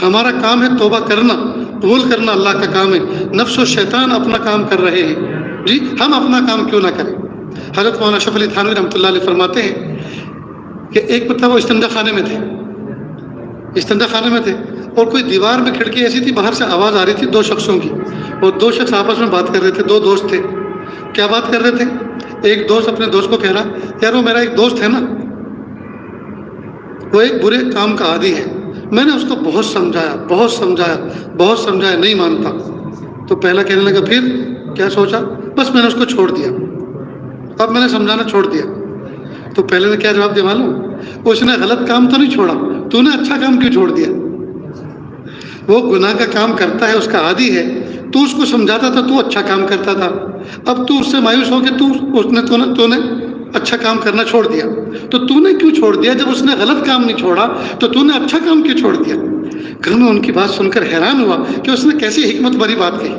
[SPEAKER 1] ہمارا کام ہے توبہ کرنا, قبول کرنا اللہ کا کام ہے. نفس و شیطان اپنا کام کر رہے ہیں جی, ہم اپنا کام کیوں نہ کریں. حضرت مولانا اشرف علی تھانوی رحمۃ اللہ علیہ فرماتے ہیں کہ ایک پتہ وہ استنجا خانے میں تھے, استنجا خانے میں تھے, اور کوئی دیوار میں کھڑکی ایسی تھی, باہر سے آواز آ رہی تھی 2 شخصوں کی. اور 2 شخص آپس میں بات کر رہے تھے. 2 دوست تھے. کیا بات کر رہے تھے؟ ایک دوست اپنے دوست کو کہہ رہا, یار وہ میرا ایک دوست ہے نا, وہ ایک برے کام کا عادی ہے. میں نے اس کو بہت سمجھایا, بہت سمجھایا, بہت سمجھایا, نہیں مانتا. تو پہلا کہنے لگا, پھر کیا سوچا؟ بس میں نے اس کو چھوڑ دیا. اب میں نے سمجھانا چھوڑ دیا. تو پہلے نے کیا جواب دیا معلوم؟ اس نے غلط کام تو نہیں چھوڑا, تو نے اچھا کام کیوں چھوڑ دیا؟ وہ گناہ کا کام کرتا ہے, اس کا عادی ہے. تو اس کو سمجھاتا تھا, تو اچھا کام کرتا تھا. اب تو اس سے مایوس ہو کے تو نے اچھا کام کرنا چھوڑ دیا. تو نے کیوں چھوڑ دیا؟ جب اس نے غلط کام نہیں چھوڑا تو نے اچھا کام کیوں چھوڑ دیا؟ گھر میں ان کی بات سن کر حیران ہوا کہ اس نے کیسی حکمت بھری بات کہی.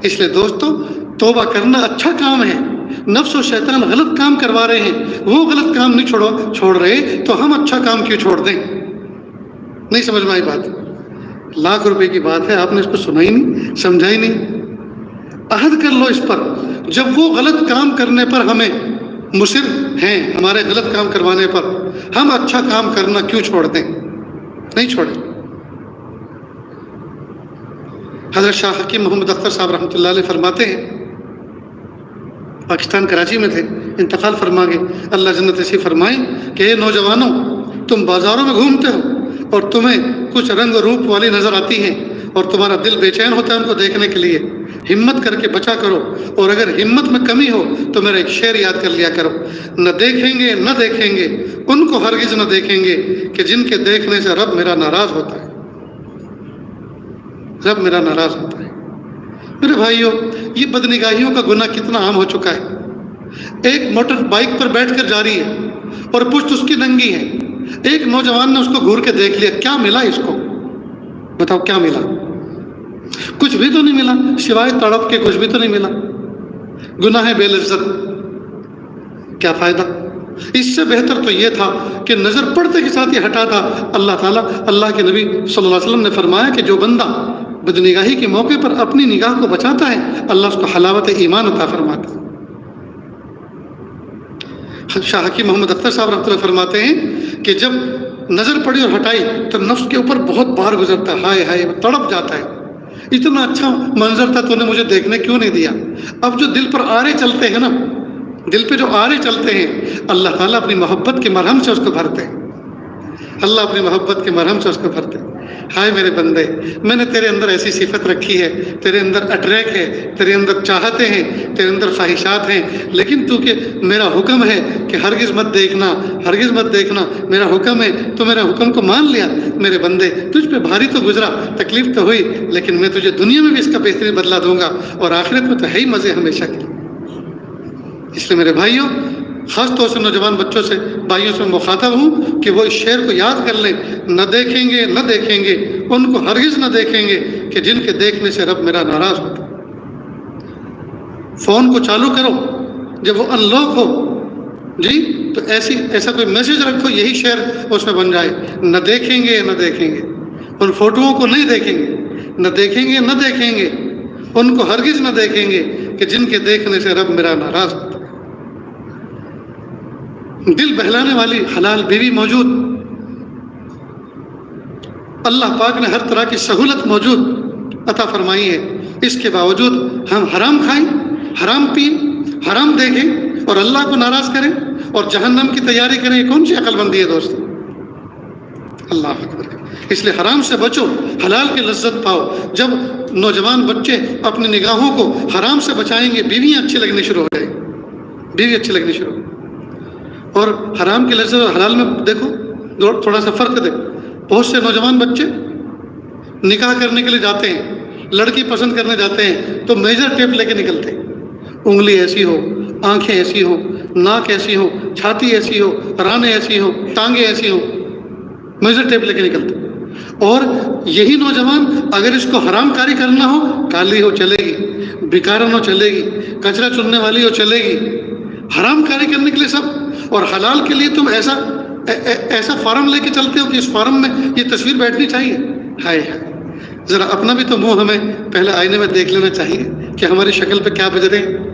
[SPEAKER 1] اس لیے دوستو, توبہ کرنا اچھا کام ہے. نفس و شیطان غلط کام کروا رہے ہیں, وہ غلط کام نہیں چھوڑ رہے, تو ہم اچھا کام کیوں چھوڑ دیں؟ نہیں سمجھ میں آئی بات؟ لاکھ روپے کی بات ہے, آپ نے اس کو سنا ہی نہیں, سمجھا ہی نہیں. عہد کر لو اس پر. جب وہ غلط کام کرنے پر ہمیں مصر ہیں, ہمارے غلط کام کروانے پر, ہم اچھا کام کرنا کیوں چھوڑ دیں؟ نہیں چھوڑیں. حضرت شاہ حکیم محمد اختر صاحب رحمۃ اللہ علیہ فرماتے ہیں, پاکستان کراچی میں تھے, انتقال فرما گئے, اللہ جنت نصیب فرمائیں, کہ اے نوجوانوں, تم بازاروں میں گھومتے ہو اور تمہیں کچھ رنگ روپ والی نظر آتی ہیں اور تمہارا دل بے چین ہوتا ہے ان کو دیکھنے کے لیے. ہمت کر کے بچا کرو, اور اگر ہمت میں کمی ہو تو میرا ایک شعر یاد کر لیا کرو. نہ دیکھیں گے نہ دیکھیں گے ان کو ہرگز نہ دیکھیں گے کہ جن کے دیکھنے سے رب میرا ناراض ہوتا ہے. رب میرا ناراض ہوتا ہے. میرے بھائیوں, یہ بدنگاہیوں کا گناہ کتنا عام ہو چکا ہے. ایک موٹر بائک پر بیٹھ کر جا رہی ہے اور پشت اس کی ننگی ہے. ایک نوجوان نے اس کو گھور کے دیکھ لیا. کیا ملا اس کو؟ بتاؤ کیا ملا؟ کچھ بھی تو نہیں ملا, سوائے تڑپ کے کچھ بھی تو نہیں ملا. گناہ بے لذت, کیا فائدہ؟ اس سے بہتر تو یہ تھا کہ نظر پڑتے کے ساتھ یہ ہٹا تھا. اللہ تعالیٰ, اللہ کے نبی صلی اللہ علیہ وسلم نے فرمایا کہ جو بندہ بدنگاہی کے موقع پر اپنی نگاہ کو بچاتا ہے, اللہ اس کو حلاوت ایمان عطا فرماتا ہے. شاہ حکیم محمد اختر صاحب رحمۃ اللہ فرماتے ہیں کہ جب نظر پڑی اور ہٹائی تو نفس کے اوپر بہت بار گزرتا ہے, ہائے ہائے, تڑپ جاتا ہے. اتنا اچھا منظر تھا, تو نے مجھے دیکھنے کیوں نہیں دیا؟ اب جو دل پر آرے چلتے ہیں نا, دل پہ جو آرے چلتے ہیں, اللہ تعالیٰ اپنی محبت کے مرہم سے اس کو بھرتے ہیں. اللہ اپنی محبت کے مرہم سے اس کو بھرتے ہیں. ہائے میرے بندے, میں نے تیرے اندر ایسی صفت رکھی ہے, تیرے اندر اٹریک ہے, تیرے اندر چاہتے ہیں, تیرے اندر خواہشات ہیں, لیکن تو کہ میرا حکم ہے کہ ہرگز مت دیکھنا, ہرگز مت دیکھنا, میرا حکم ہے, تو میرے حکم کو مان لیا. میرے بندے, تجھ پہ بھاری تو گزرا, تکلیف تو ہوئی, لیکن میں تجھے دنیا میں بھی اس کا بہترین بدلہ دوں گا, اور آخرت میں تو ہے ہی مزے ہمیشہ کے. اس لیے میرے بھائیوں, خاص طور سے نوجوان بچوں سے بھائیوں سے مخاطب ہوں کہ وہ اس شعر کو یاد کر لیں، نہ دیکھیں گے نہ دیکھیں گے، ان کو ہرگز نہ دیکھیں گے کہ جن کے دیکھنے سے رب میرا ناراض ہوتا۔ فون کو چالو کرو جب وہ ان لاک ہو جی تو ایسا کوئی میسج رکھو، یہی شعر اس میں بن جائے، نہ دیکھیں گے نہ دیکھیں گے، ان فوٹوؤں کو نہیں دیکھیں گے، نہ دیکھیں گے نہ دیکھیں گے، ان کو ہرگز نہ دیکھیں گے کہ جن کے دیکھنے سے رب میرا ناراض ہوتا ہے۔ دل بہلانے والی حلال بیوی موجود، اللہ پاک نے ہر طرح کی سہولت موجود عطا فرمائی ہے، اس کے باوجود ہم حرام کھائیں، حرام پئیں، حرام دیکھیں اور اللہ کو ناراض کریں اور جہنم کی تیاری کریں، یہ کون سی عقل مندی ہے دوست؟ اللہ اکبر۔ اس لیے حرام سے بچو، حلال کی لذت پاؤ۔ جب نوجوان بچے اپنی نگاہوں کو حرام سے بچائیں گے، بیویاں اچھی لگنی شروع ہو جائیں گی، بیوی اچھی لگنی شروع ہو۔ اور حرام کی لذت اور حلال میں دیکھو تھوڑا سا فرق دیکھو۔ بہت سے نوجوان بچے نکاح کرنے کے لیے جاتے ہیں، لڑکی پسند کرنے جاتے ہیں تو میجر ٹیپ لے کے نکلتے ہیں، انگلی ایسی ہو، آنکھیں ایسی ہو، ناک ایسی ہو، چھاتی ایسی ہو، رانے ایسی ہو، ٹانگیں ایسی ہو، میجر ٹیپ لے کے نکلتے۔ اور یہی نوجوان اگر اس کو حرام کاری کرنا ہو، کالی ہو چلے گی، بیکارن ہو چلے گی، کچرا چننے والی ہو چلے گی، حرام کاری کرنے کے لیے سب، اور حلال کے لیے تم ایسا فارم لے کے چلتے ہو کہ اس فارم میں یہ تصویر بیٹھنی چاہیے۔ ہائے ہائے، ذرا اپنا بھی تو منہ ہمیں پہلے آئینے میں دیکھ لینا چاہیے کہ ہماری شکل پہ کیا بج رہے ہیں،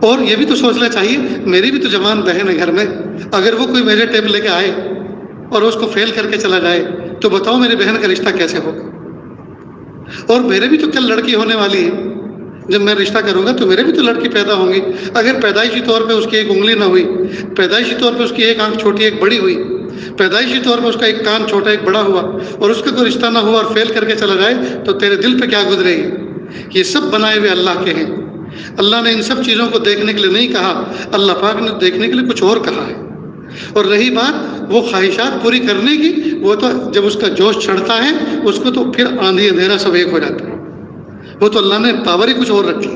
[SPEAKER 1] اور یہ بھی تو سوچنا چاہیے میری بھی تو جوان بہن ہے گھر میں، اگر وہ کوئی میجر ٹیپ لے کے آئے اور اس کو فیل کر کے چلا جائے تو بتاؤ میری بہن کا رشتہ کیسے ہوگا؟ اور میرے بھی تو کل لڑکی ہونے والی ہے، جب میں رشتہ کروں گا تو میرے بھی تو لڑکی پیدا ہوں گی۔ اگر پیدائشی طور پہ اس کی ایک انگلی نہ ہوئی، پیدائشی طور پہ اس کی ایک آنکھ چھوٹی ایک بڑی ہوئی، پیدائشی طور پہ اس کا ایک کان چھوٹا ایک بڑا ہوا، اور اس کا کوئی رشتہ نہ ہوا اور فیل کر کے چلا جائے تو تیرے دل پہ کیا گزرے گی؟ یہ سب بنائے ہوئے اللہ کے ہیں۔ اللہ نے ان سب چیزوں کو دیکھنے کے لیے نہیں کہا، اللہ پاک نے دیکھنے کے لیے کچھ اور کہا ہے۔ اور رہی بات وہ خواہشات پوری کرنے کی، وہ تو جب اس کا جوش چڑھتا ہے اس کو تو پھر آندھی اندھیرا سب ایک ہو جاتا ہے، وہ تو اللہ نے پاور ہی کچھ اور رکھی۔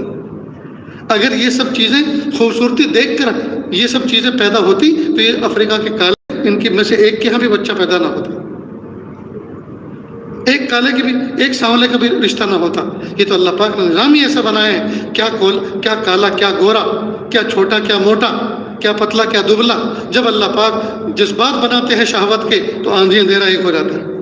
[SPEAKER 1] اگر یہ سب چیزیں خوبصورتی دیکھ کر یہ سب چیزیں پیدا ہوتی تو یہ افریقہ کے کالے ان کی میں سے ایک کے ہاں بھی بچہ پیدا نہ ہوتا، ایک کالے کی بھی ایک سانولے کا بھی رشتہ نہ ہوتا۔ یہ تو اللہ پاک نے نظام ہی ایسا بنایا ہے، کیا کالا کیا گورا، کیا چھوٹا کیا موٹا، کیا پتلا کیا دبلا۔ جب اللہ پاک جذبات بناتے ہیں شہوت کے تو آندھی اندھیرا ایک ہو جاتا ہے۔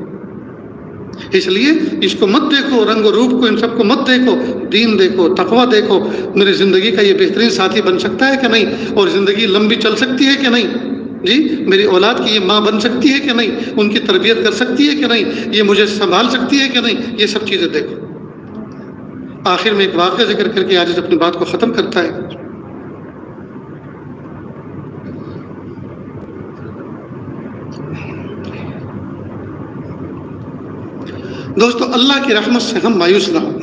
[SPEAKER 1] اس لیے اس کو مت دیکھو، رنگ و روپ کو ان سب کو مت دیکھو، دین دیکھو، تقویٰ دیکھو، میری زندگی کا یہ بہترین ساتھی بن سکتا ہے کہ نہیں، اور زندگی لمبی چل سکتی ہے کہ نہیں، جی میری اولاد کی یہ ماں بن سکتی ہے کہ نہیں، ان کی تربیت کر سکتی ہے کہ نہیں، یہ مجھے سنبھال سکتی ہے کہ نہیں، یہ سب چیزیں دیکھو۔ آخر میں ایک واقعہ ذکر کر کے آج اپنی بات کو ختم کرتا ہے۔ دوستو، اللہ کی رحمت سے ہم مایوس نہ ہوں،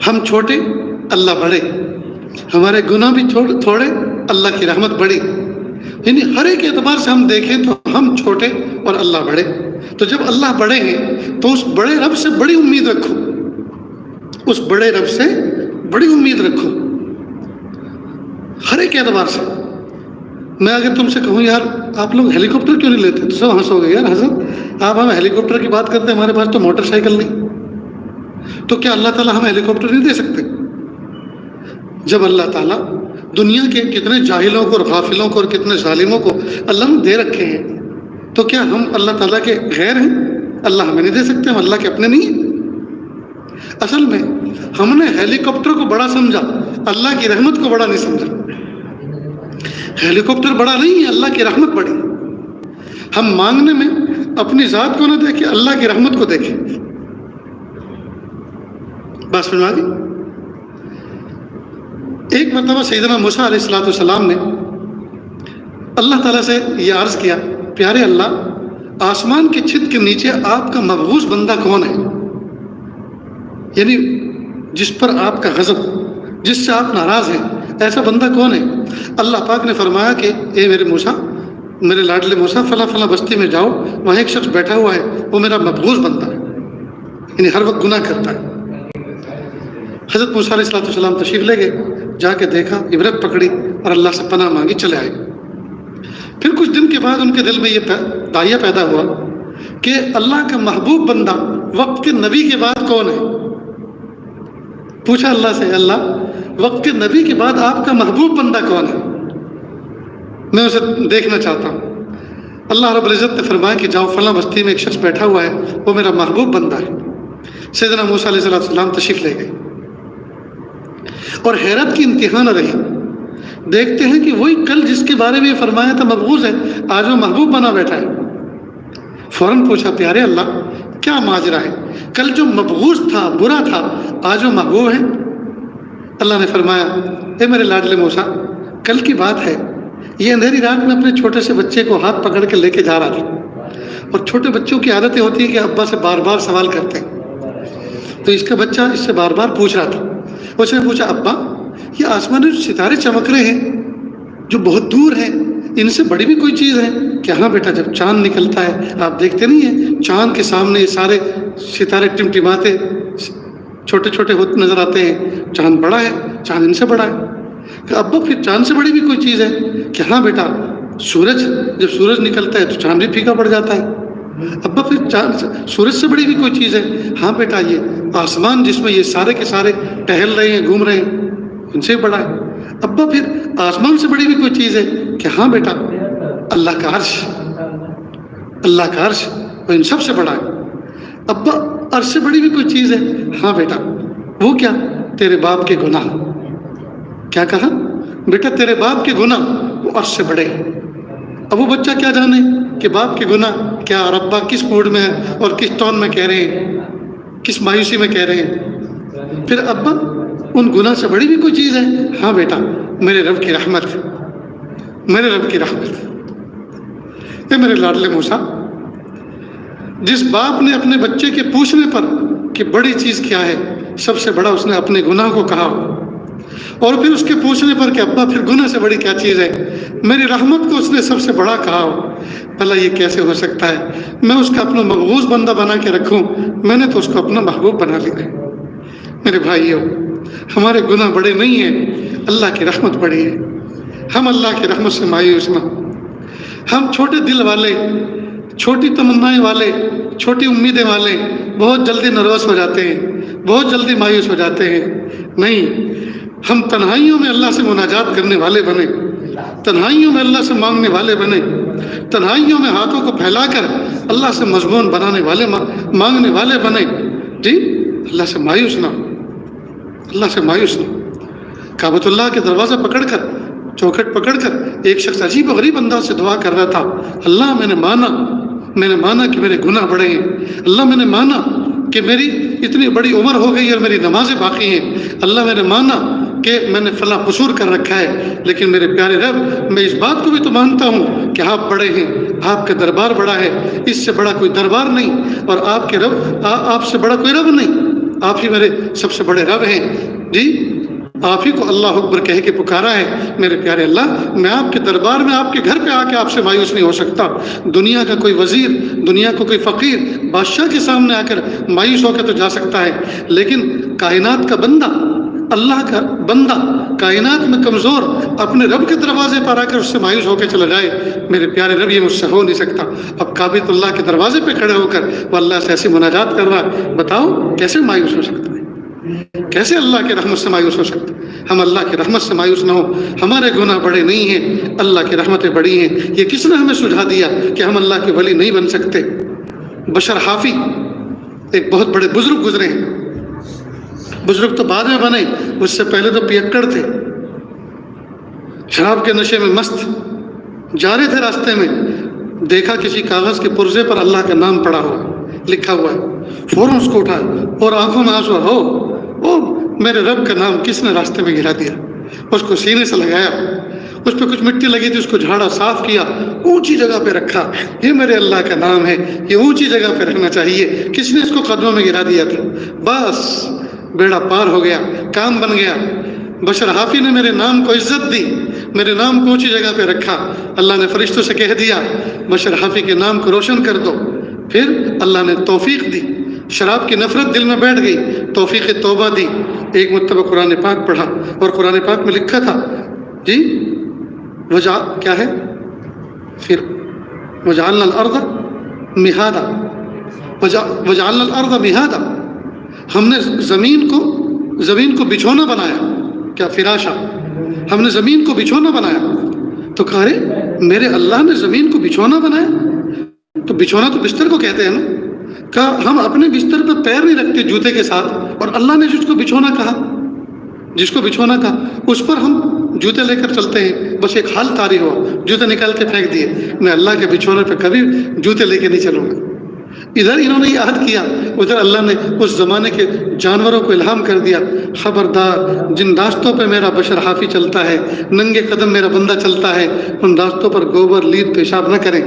[SPEAKER 1] ہم چھوٹے اللہ بڑے، ہمارے گناہ بھی تھوڑے اللہ کی رحمت بڑی، یعنی ہر ایک اعتبار سے ہم دیکھیں تو ہم چھوٹے اور اللہ بڑے۔ تو جب اللہ بڑے ہیں تو اس بڑے رب سے بڑی امید رکھو، اس بڑے رب سے بڑی امید رکھو ہر ایک اعتبار سے۔ میں اگر تم سے کہوں یار آپ لوگ ہیلی کاپٹر کیوں نہیں لیتے تو سب ہنسو گے، یار حضرت آپ ہمیں ہیلی کاپٹر کی بات کرتے ہیں، ہمارے پاس تو موٹر سائیکل نہیں، تو کیا اللہ تعالیٰ ہمیں ہیلی کاپٹر نہیں دے سکتے؟ جب اللہ تعالیٰ دنیا کے کتنے جاہلوں کو اور غافلوں کو اور کتنے ظالموں کو اللہ نے دے رکھے ہیں، تو کیا ہم اللہ تعالیٰ کے غیر ہیں؟ اللہ ہمیں نہیں دے سکتے، ہم اللہ کے اپنے نہیں ہیں؟ اصل میں ہم نے ہیلی کاپٹر کو بڑا سمجھا، اللہ کی رحمت کو بڑا نہیں سمجھا۔ ہیلی کاپٹر بڑا نہیں ہے، اللہ کی رحمت بڑی۔ ہم مانگنے میں اپنی ذات کو نہ دیکھیں، اللہ کی رحمت کو دیکھیں۔ بات سمجھ آ گئی؟ ایک مرتبہ سیدنا موسیٰ علیہ السلام نے اللہ تعالیٰ سے یہ عرض کیا، پیارے اللہ، آسمان کی چھت کے نیچے آپ کا مبغوض بندہ کون ہے؟ یعنی جس پر آپ کا غضب، جس سے آپ ناراض ہیں، ایسا بندہ کون ہے؟ اللہ پاک نے فرمایا کہ اے میرے موسیٰ، میرے لاڈلے موسیٰ، فلاں فلاں بستی میں جاؤ، وہاں ایک شخص بیٹھا ہوا ہے، وہ میرا مبغوض بندہ ہے، یعنی ہر وقت گناہ کرتا ہے۔ حضرت موسیٰ علیہ السلام تشریف لے گئے، جا کے دیکھا، عبرت پکڑی اور اللہ سے پناہ مانگی، چلے آئے۔ پھر کچھ دن کے بعد ان کے دل میں یہ داعیہ پیدا ہوا کہ اللہ کا محبوب بندہ وقت کے نبی کے بعد کون ہے؟ پوچھا اللہ سے، اللہ وقت کے نبی کے بعد آپ کا محبوب بندہ کون ہے؟ میں اسے دیکھنا چاہتا ہوں۔ اللہ رب العزت نے فرمایا کہ جاؤ فلاں بستی میں ایک شخص بیٹھا ہوا ہے، وہ میرا محبوب بندہ ہے۔ سیدنا موسیٰ علیہ السلام تشریف لے گئے اور حیرت کی انتہا نہ رہی۔ دیکھتے ہیں کہ وہی کل جس کے بارے میں یہ فرمایا تھا مبغوض ہے، آج وہ محبوب بنا بیٹھا ہے۔ فوراً پوچھا، پیارے اللہ کیا ماجرا ہے؟ کل جو مبغوض تھا، برا تھا، آج وہ محبوب ہے؟ اللہ نے فرمایا، اے میرے لاڈلے موسیٰ، کل کی بات ہے، یہ اندھیری رات میں اپنے چھوٹے سے بچے کو ہاتھ پکڑ کے لے کے جا رہا تھا، اور چھوٹے بچوں کی عادتیں ہوتی ہیں کہ ابا سے بار بار سوال کرتے ہیں، تو اس کا بچہ اس سے بار بار پوچھ رہا تھا۔ اس نے پوچھا، ابا یہ آسمان میں ستارے چمک رہے ہیں جو بہت دور ہیں، ان سے بڑی بھی کوئی چیز ہے کہ؟ ہاں بیٹا، جب چاند نکلتا ہے آپ دیکھتے نہیں ہیں، چاند کے سامنے یہ سارے ستارے ٹمٹماتے چھوٹے چھوٹے ہوتے نظر آتے ہیں، چاند بڑا ہے، چاند ان سے بڑا ہے۔ کہ ابا پھر چاند سے بڑی بھی کوئی چیز ہے کہ؟ ہاں بیٹا، سورج، جب سورج نکلتا ہے تو چاند بھی پھیکا پڑ جاتا ہے۔ ابا پھر سورج سے بڑی بھی کوئی چیز ہے؟ ہاں بیٹا، یہ آسمان جس میں یہ سارے کے سارے ٹہل رہے ہیں، گھوم رہے ہیں، ان سے بڑا ہے۔ ابا پھر آسمان سے بڑی بھی کوئی چیز ہے کہ؟ ہاں بیٹا، اللہ کا عرش، اللہ کا عرش وہ ان سب سے بڑا ہے۔ ابا عرش سے بڑی بھی کوئی چیز ہے؟ ہاں بیٹا، وہ کیا؟ تیرے باپ کے گناہ۔ کیا کہا؟ بیٹا تیرے باپ کے گناہ وہ عرش سے بڑے ہیں۔ اب وہ بچہ کیا جانے کہ باپ کے گناہ کیا، اور ابا کس موڈ میں ہے اور کس ٹون میں کہہ رہے ہیں، کس مایوسی میں کہہ رہے ہیں۔ پھر ابا ان گناہ سے بڑی بھی کوئی چیز ہے؟ ہاں بیٹا، میرے رب کی رحمت، میرے رب کی رحمت۔ اے میرے لاڈلے موسیٰ، جس باپ نے اپنے بچے کے پوچھنے پر کہ بڑی چیز کیا ہے، سب سے بڑا اس نے اپنے گناہ کو کہا، اور پھر اس کے پوچھنے پر کہ ابا پھر گناہ سے بڑی کیا چیز ہے، میری رحمت کو اس نے سب سے بڑا کہا ہو، بھلا یہ کیسے ہو سکتا ہے؟ میں اس کا اپنا مبغوض بندہ بنا کے رکھوں، میں نے تو اس کو اپنا محبوب بنا لیا ہے۔ میرے بھائیوں، ہمارے گناہ بڑے نہیں ہیں، اللہ کی رحمت بڑی ہے۔ ہم اللہ کی رحمت سے مایوس نہ، ہم چھوٹے دل والے، چھوٹی تمنائیں والے، چھوٹی امیدیں والے بہت جلدی نروس ہو جاتے ہیں، بہت جلدی مایوس ہو جاتے ہیں۔ نہیں، ہم تنہائیوں میں اللہ سے مناجات کرنے والے بنے، تنہائیوں میں اللہ سے مانگنے والے بنے، تنہائیوں میں ہاتھوں کو پھیلا کر اللہ سے مضمون بنانے والے، مانگنے والے بنے۔ جی، اللہ سے مایوس نہ، اللہ سے مایوس نہ۔ کعبۃ اللہ کے دروازہ پکڑ کر، چوکھٹ پکڑ کر ایک شخص عجیب و غریب انداز سے دعا کر رہا تھا، اللہ میں نے مانا کہ میرے گناہ بڑے ہیں، اللہ میں نے مانا کہ میری اتنی بڑی عمر ہو گئی اور میری نمازیں باقی ہیں، اللہ میں نے مانا کہ میں نے فلاں قصور کر رکھا ہے، لیکن میرے پیارے رب، میں اس بات کو بھی تو مانتا ہوں کہ آپ بڑے ہیں، آپ کا دربار بڑا ہے، اس سے بڑا کوئی دربار نہیں، اور آپ کے رب، آپ سے بڑا کوئی رب نہیں، آپ ہی میرے سب سے بڑے رب ہیں۔ جی، آپ ہی کو اللہ اکبر کہہ کے پکارا ہے۔ میرے پیارے اللہ، میں آپ کے دربار میں، آپ کے گھر پہ آ کے آپ سے مایوس نہیں ہو سکتا۔ دنیا کا کوئی وزیر، دنیا کو کوئی فقیر بادشاہ کے سامنے آ کر مایوس ہو کے تو جا سکتا ہے، لیکن کائنات کا بندہ، اللہ کا بندہ، کائنات میں کمزور، اپنے رب کے دروازے پر آ کر اس سے مایوس ہو کے چلا جائے، میرے پیارے رب، یہ مجھ سے ہو نہیں سکتا۔ اب کعبۃ اللہ کے دروازے پہ کھڑے ہو کر وہ اللہ سے ایسی مناجات کر رہا ہے، بتاؤ کیسے مایوس ہو سکتا ہے؟ کیسے اللہ کی رحمت سے مایوس ہو سکتا ہے؟ ہم اللہ کی رحمت سے مایوس نہ ہو، ہمارے گناہ بڑے نہیں ہیں، اللہ کی رحمتیں بڑی ہیں۔ یہ کس نے ہمیں سجھا دیا کہ ہم اللہ کے ولی نہیں بن سکتے؟ بشر حافی ایک بہت بڑے بزرگ گزرے ہیں، بزرگ تو بعد میں بنے، اس سے پہلے تو پیکڑ تھے، شراب کے نشے میں مست جا رہے تھے، راستے میں دیکھا کسی کاغذ کے پرزے پر اللہ کا نام پڑا ہوا، لکھا ہوا ہے، فوراً اس کو اٹھایا اور آنکھوں میں آنسو، او میرے رب کا نام کس نے راستے میں گرا دیا؟ اس کو سینے سے لگایا، اس پہ کچھ مٹی لگی تھی، اس کو جھاڑا، صاف کیا، اونچی جگہ پہ رکھا، یہ میرے اللہ کا نام ہے، یہ اونچی جگہ پہ رکھنا چاہیے، کس نے اس کو قدموں میں گرا دیا تھا؟ بس بیڑا پار ہو گیا، کام بن گیا۔ بشر حافی نے میرے نام کو عزت دی، میرے نام کو اونچی جگہ پہ رکھا، اللہ نے فرشتوں سے کہہ دیا بشر حافی کے نام کو روشن کر دو۔ پھر اللہ نے توفیق دی، شراب کی نفرت دل میں بیٹھ گئی، توفیق توبہ دی، ایک مرتبہ قرآن پاک پڑھا اور قرآن پاک میں لکھا تھا جی کیا ہے پھر وجعلنا الارض مہادا، وجعلنا الارض مہادا، ہم نے زمین کو بچھونا بنایا، کیا فراشا، ہم نے زمین کو بچھونا بنایا۔ تو کہا رے میرے اللہ نے زمین کو بچھونا بنایا، تو بچھونا تو بستر کو کہتے ہیں نا، کہا ہم اپنے بستر پہ پیر نہیں رکھتے جوتے کے ساتھ، اور اللہ نے جس کو بچھونا کہا اس پر ہم جوتے لے کر چلتے ہیں، بس ایک حال طاری ہوا جوتے نکال کے پھینک دیے، میں اللہ کے بچھونے پہ کبھی جوتے لے کے نہیں چلوں گا۔ ادھر انہوں نے یہ عہد کیا، ادھر اللہ نے اس زمانے کے جانوروں کو الہام کر دیا، خبردار جن راستوں پہ میرا بشر حافی چلتا ہے، ننگے قدم میرا بندہ چلتا ہے، ان راستوں پر گوبر لید پیشاب نہ کریں۔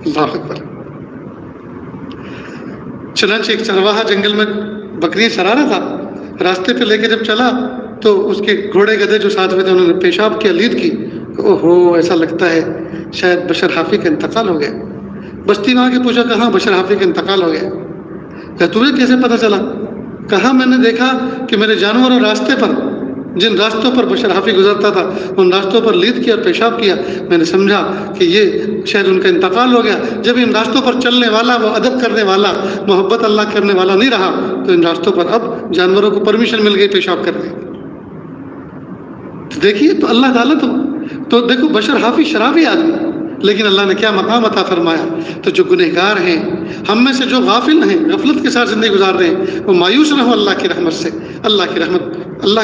[SPEAKER 1] اللہ اکبر۔ چنانچہ ایک چرواہا جنگل میں بکریاں چرا رہا تھا، راستے پہ لے کے جب چلا تو اس کے گھوڑے گدھے جو ساتھ میں تھے انہوں نے پیشاب کیا، لید کی، اوہو ایسا لگتا ہے شاید بشر حافی کا انتقال ہو گیا۔ بستی میں آ کے پوچھا کہاں بشر حافی کا انتقال ہو گیا، کہا تمہیں کیسے پتہ چلا؟ کہا میں نے دیکھا کہ میرے جانوروں راستے پر جن راستوں پر بشر حافی گزرتا تھا ان راستوں پر لید کیا اور پیشاب کیا، میں نے سمجھا کہ یہ شاید ان کا انتقال ہو گیا۔ جب ان راستوں پر چلنے والا، وہ ادب کرنے والا، محبت اللہ کرنے والا نہیں رہا تو ان راستوں پر اب جانوروں کو پرمیشن مل گئی پیشاب کرنے۔ تو دیکھیے تو اللہ تعالیٰ تو دیکھو بشر حافی شرابی آدمی، لیکن اللہ نے کیا مقام عطا فرمایا۔ تو جو گنہگار ہیں، ہم میں سے جو غافل ہیں، غفلت کے ساتھ زندگی گزار رہے ہیں، وہ مایوس نہ ہو اللہ کی رحمت سے، اللہ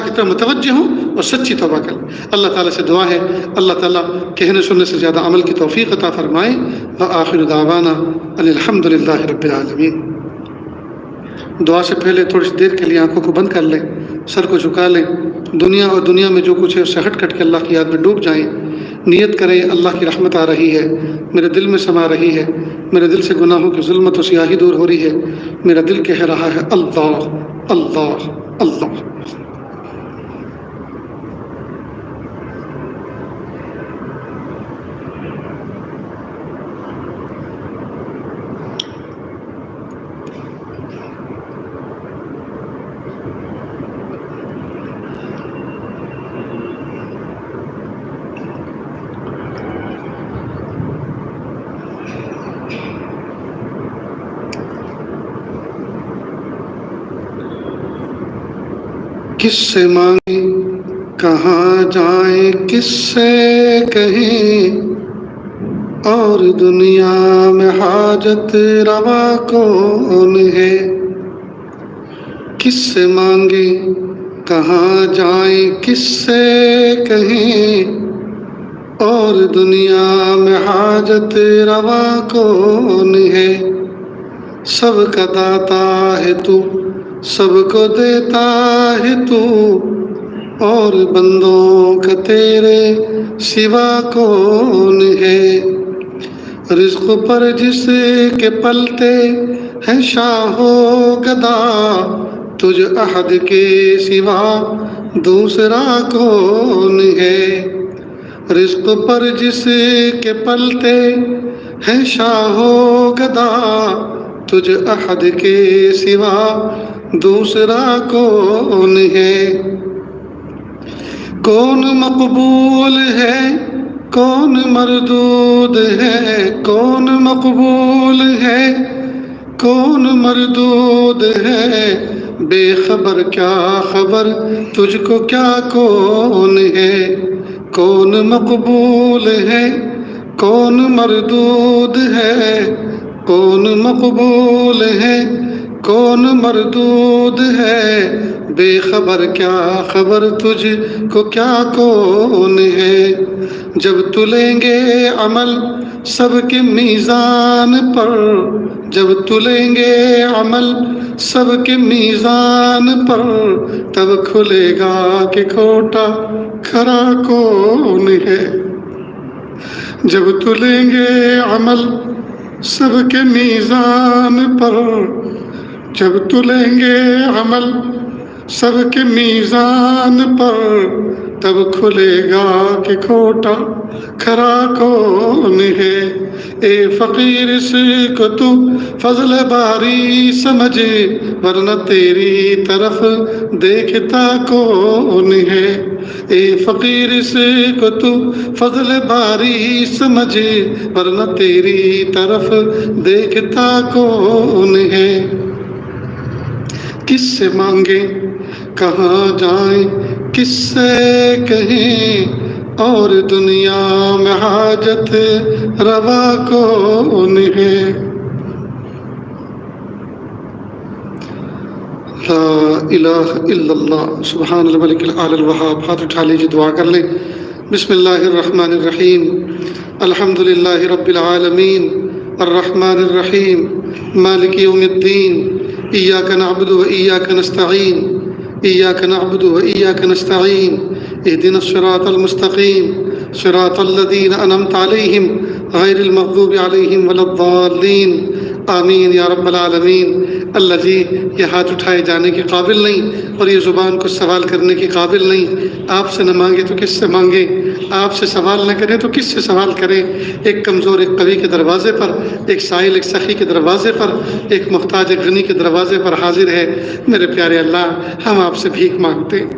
[SPEAKER 1] کی طرف متوجہ ہوں اور سچی توبہ کریں۔ اللہ تعالیٰ سے دعا ہے اللہ تعالیٰ کہنے سننے سے زیادہ عمل کی توفیق عطا فرمائے۔ وآخر دعوانا ان الحمد للہ رب العالمین۔ دعا سے پہلے تھوڑی سی دیر کے لیے آنکھوں کو بند کر لیں، سر کو جھکا لیں، دنیا اور دنیا میں جو کچھ ہے اس سے ہٹ کٹ کے اللہ کی یاد میں ڈوب جائیں۔ نیت کریں اللہ کی رحمت آ رہی ہے، میرے دل میں سما رہی ہے، میرے دل سے گناہوں کی ظلمت و سیاہی دور ہو رہی ہے، میرا دل کہہ رہا ہے اللہ اللہ اللہ۔ کس سے مانگیں کہاں جائیں، کس سے کہیں، اور دنیا میں حاجت روا کون ہے؟ کس سے مانگیں کہاں جائیں، کس سے کہیں، اور دنیا میں حاجت روا کون ہے؟ سب کا داتا ہے تو، سب کو دیتا ہے تو، اور بندوں کا تیرے سوا کون ہے؟ رزق پر جس کے پلتے ہیں شاہ و گدا، تجھ احد کے سوا دوسرا کون ہے؟ رزق پر جس کے پلتے ہیں شاہ و گدا، تجھ احد کے سوا دوسرا کون ہے؟ کون مقبول ہے کون مردود ہے، کون مقبول ہے کون مردود ہے، بے خبر کیا خبر تجھ کو کیا کون ہے؟ کون مقبول ہے کون مردود ہے، کون مقبول ہے کون مردود ہے، بے خبر کیا خبر تجھ کو کیا کون ہے؟ جب تلیں گے عمل سب کے میزان پر، جب تلیں گے عمل سب کے میزان پر، تب کھلے گا کہ کھوٹا کھرا کون ہے؟ جب تلیں گے عمل سب کے میزان پر، جب تلیں گے عمل سب کے میزان پر، تب کھلے گا کہ کھوٹا کھرا کون ہے. اے فقیر اس کو تو فضل باری سمجھ ورنہ تیری طرف دیکھتا کون ہے. اے فقیر اس کو تو فضل باری سمجھ ورنہ تیری طرف دیکھتا کون ہے. کس سے مانگیں کہاں جائیں کس سے کہیں اور دنیا میں حاجت روا کون ہے. لا الہ الا اللہ سبحان الملک العلی الوہاب. ہاتھ اٹھا لیجیے دعا کر لیں. بسم اللہ الرحمن الرحیم. الحمد للہ رب العالمین الرحمن الرحیم مالک یوم الدین. ایاک نعبد و ایاک نستعین ایاک نعبد و ایاک نستعین اہدنا الصراط المستقیم صراط الذین انعمت علیہم غیر المغضوب علیہم ولا الضالین آمین یا رب العالمین. اللہ جی یہ ہاتھ اٹھائے جانے کے قابل نہیں اور یہ زبان کو سوال کرنے کے قابل نہیں. آپ سے نہ مانگے تو کس سے مانگیں, آپ سے سوال نہ کریں تو کس سے سوال کریں. ایک کمزور ایک قوی کے دروازے پر, ایک سائل ایک سخی کے دروازے پر, ایک محتاج ایک غنی کے دروازے پر حاضر ہے. میرے پیارے اللہ ہم آپ سے بھیک مانگتے ہیں.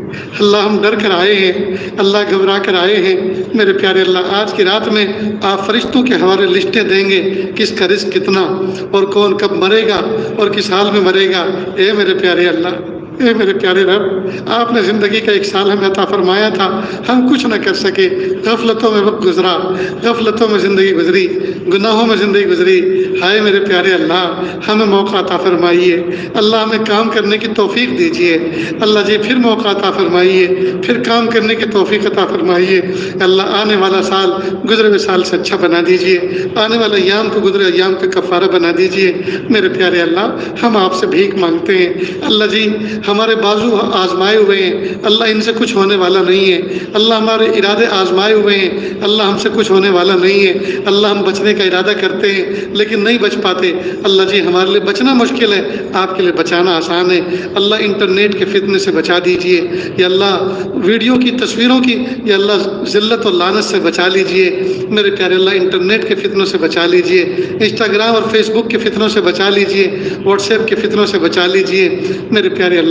[SPEAKER 1] اللہ ہم ڈر کر آئے ہیں, اللہ گھبرا کر آئے ہیں. میرے پیارے اللہ آج کی رات میں آپ فرشتوں کے حوالے لسٹیں دیں گے کس کا رزق کتنا اور کون کب مرے گا اور کس حال میں مرے گا. اے میرے پیارے اللہ, اے میرے پیارے رب, آپ نے زندگی کا ایک سال ہمیں عطا فرمایا تھا, ہم کچھ نہ کر سکے. غفلتوں میں وقت گزرا, غفلتوں میں زندگی گزری, گناہوں میں زندگی گزری. ہائے میرے پیارے اللہ ہمیں موقع عطا فرمائیے. اللہ ہمیں کام کرنے کی توفیق دیجیے. اللہ جی پھر موقع عطا فرمائیے, پھر کام کرنے کی توفیق عطا فرمائیے. اللہ آنے والا سال گزرے ہوئے سال سے اچھا بنا دیجیے. آنے والے ایام کو گزرے ایام کا کفارہ بنا دیجیے. میرے پیارے اللہ ہم آپ سے بھیک مانگتے ہیں. اللہ جی ہمارے بازو آزمائے ہوئے ہیں, اللہ ان سے کچھ ہونے والا نہیں ہے. اللہ ہمارے ارادے آزمائے ہوئے ہیں, اللہ ہم سے کچھ ہونے والا نہیں ہے. اللہ ہم بچنے کا ارادہ کرتے ہیں لیکن نہیں بچ پاتے. اللہ جی ہمارے لیے بچنا مشکل ہے, آپ کے لیے بچانا آسان ہے. اللہ انٹرنیٹ کے فتنے سے بچا دیجئے. یا اللہ ویڈیو کی تصویروں کی یا اللہ ذلت اور لعنت سے بچا لیجئے. میرے پیارے اللہ انٹرنیٹ کے فتنوں سے بچا لیجئے, انسٹاگرام اور فیس بک کے فتنوں سے بچا لیجئے, واٹس ایپ کے فتنوں سے بچا لیجئے. میرے پیارے اللہ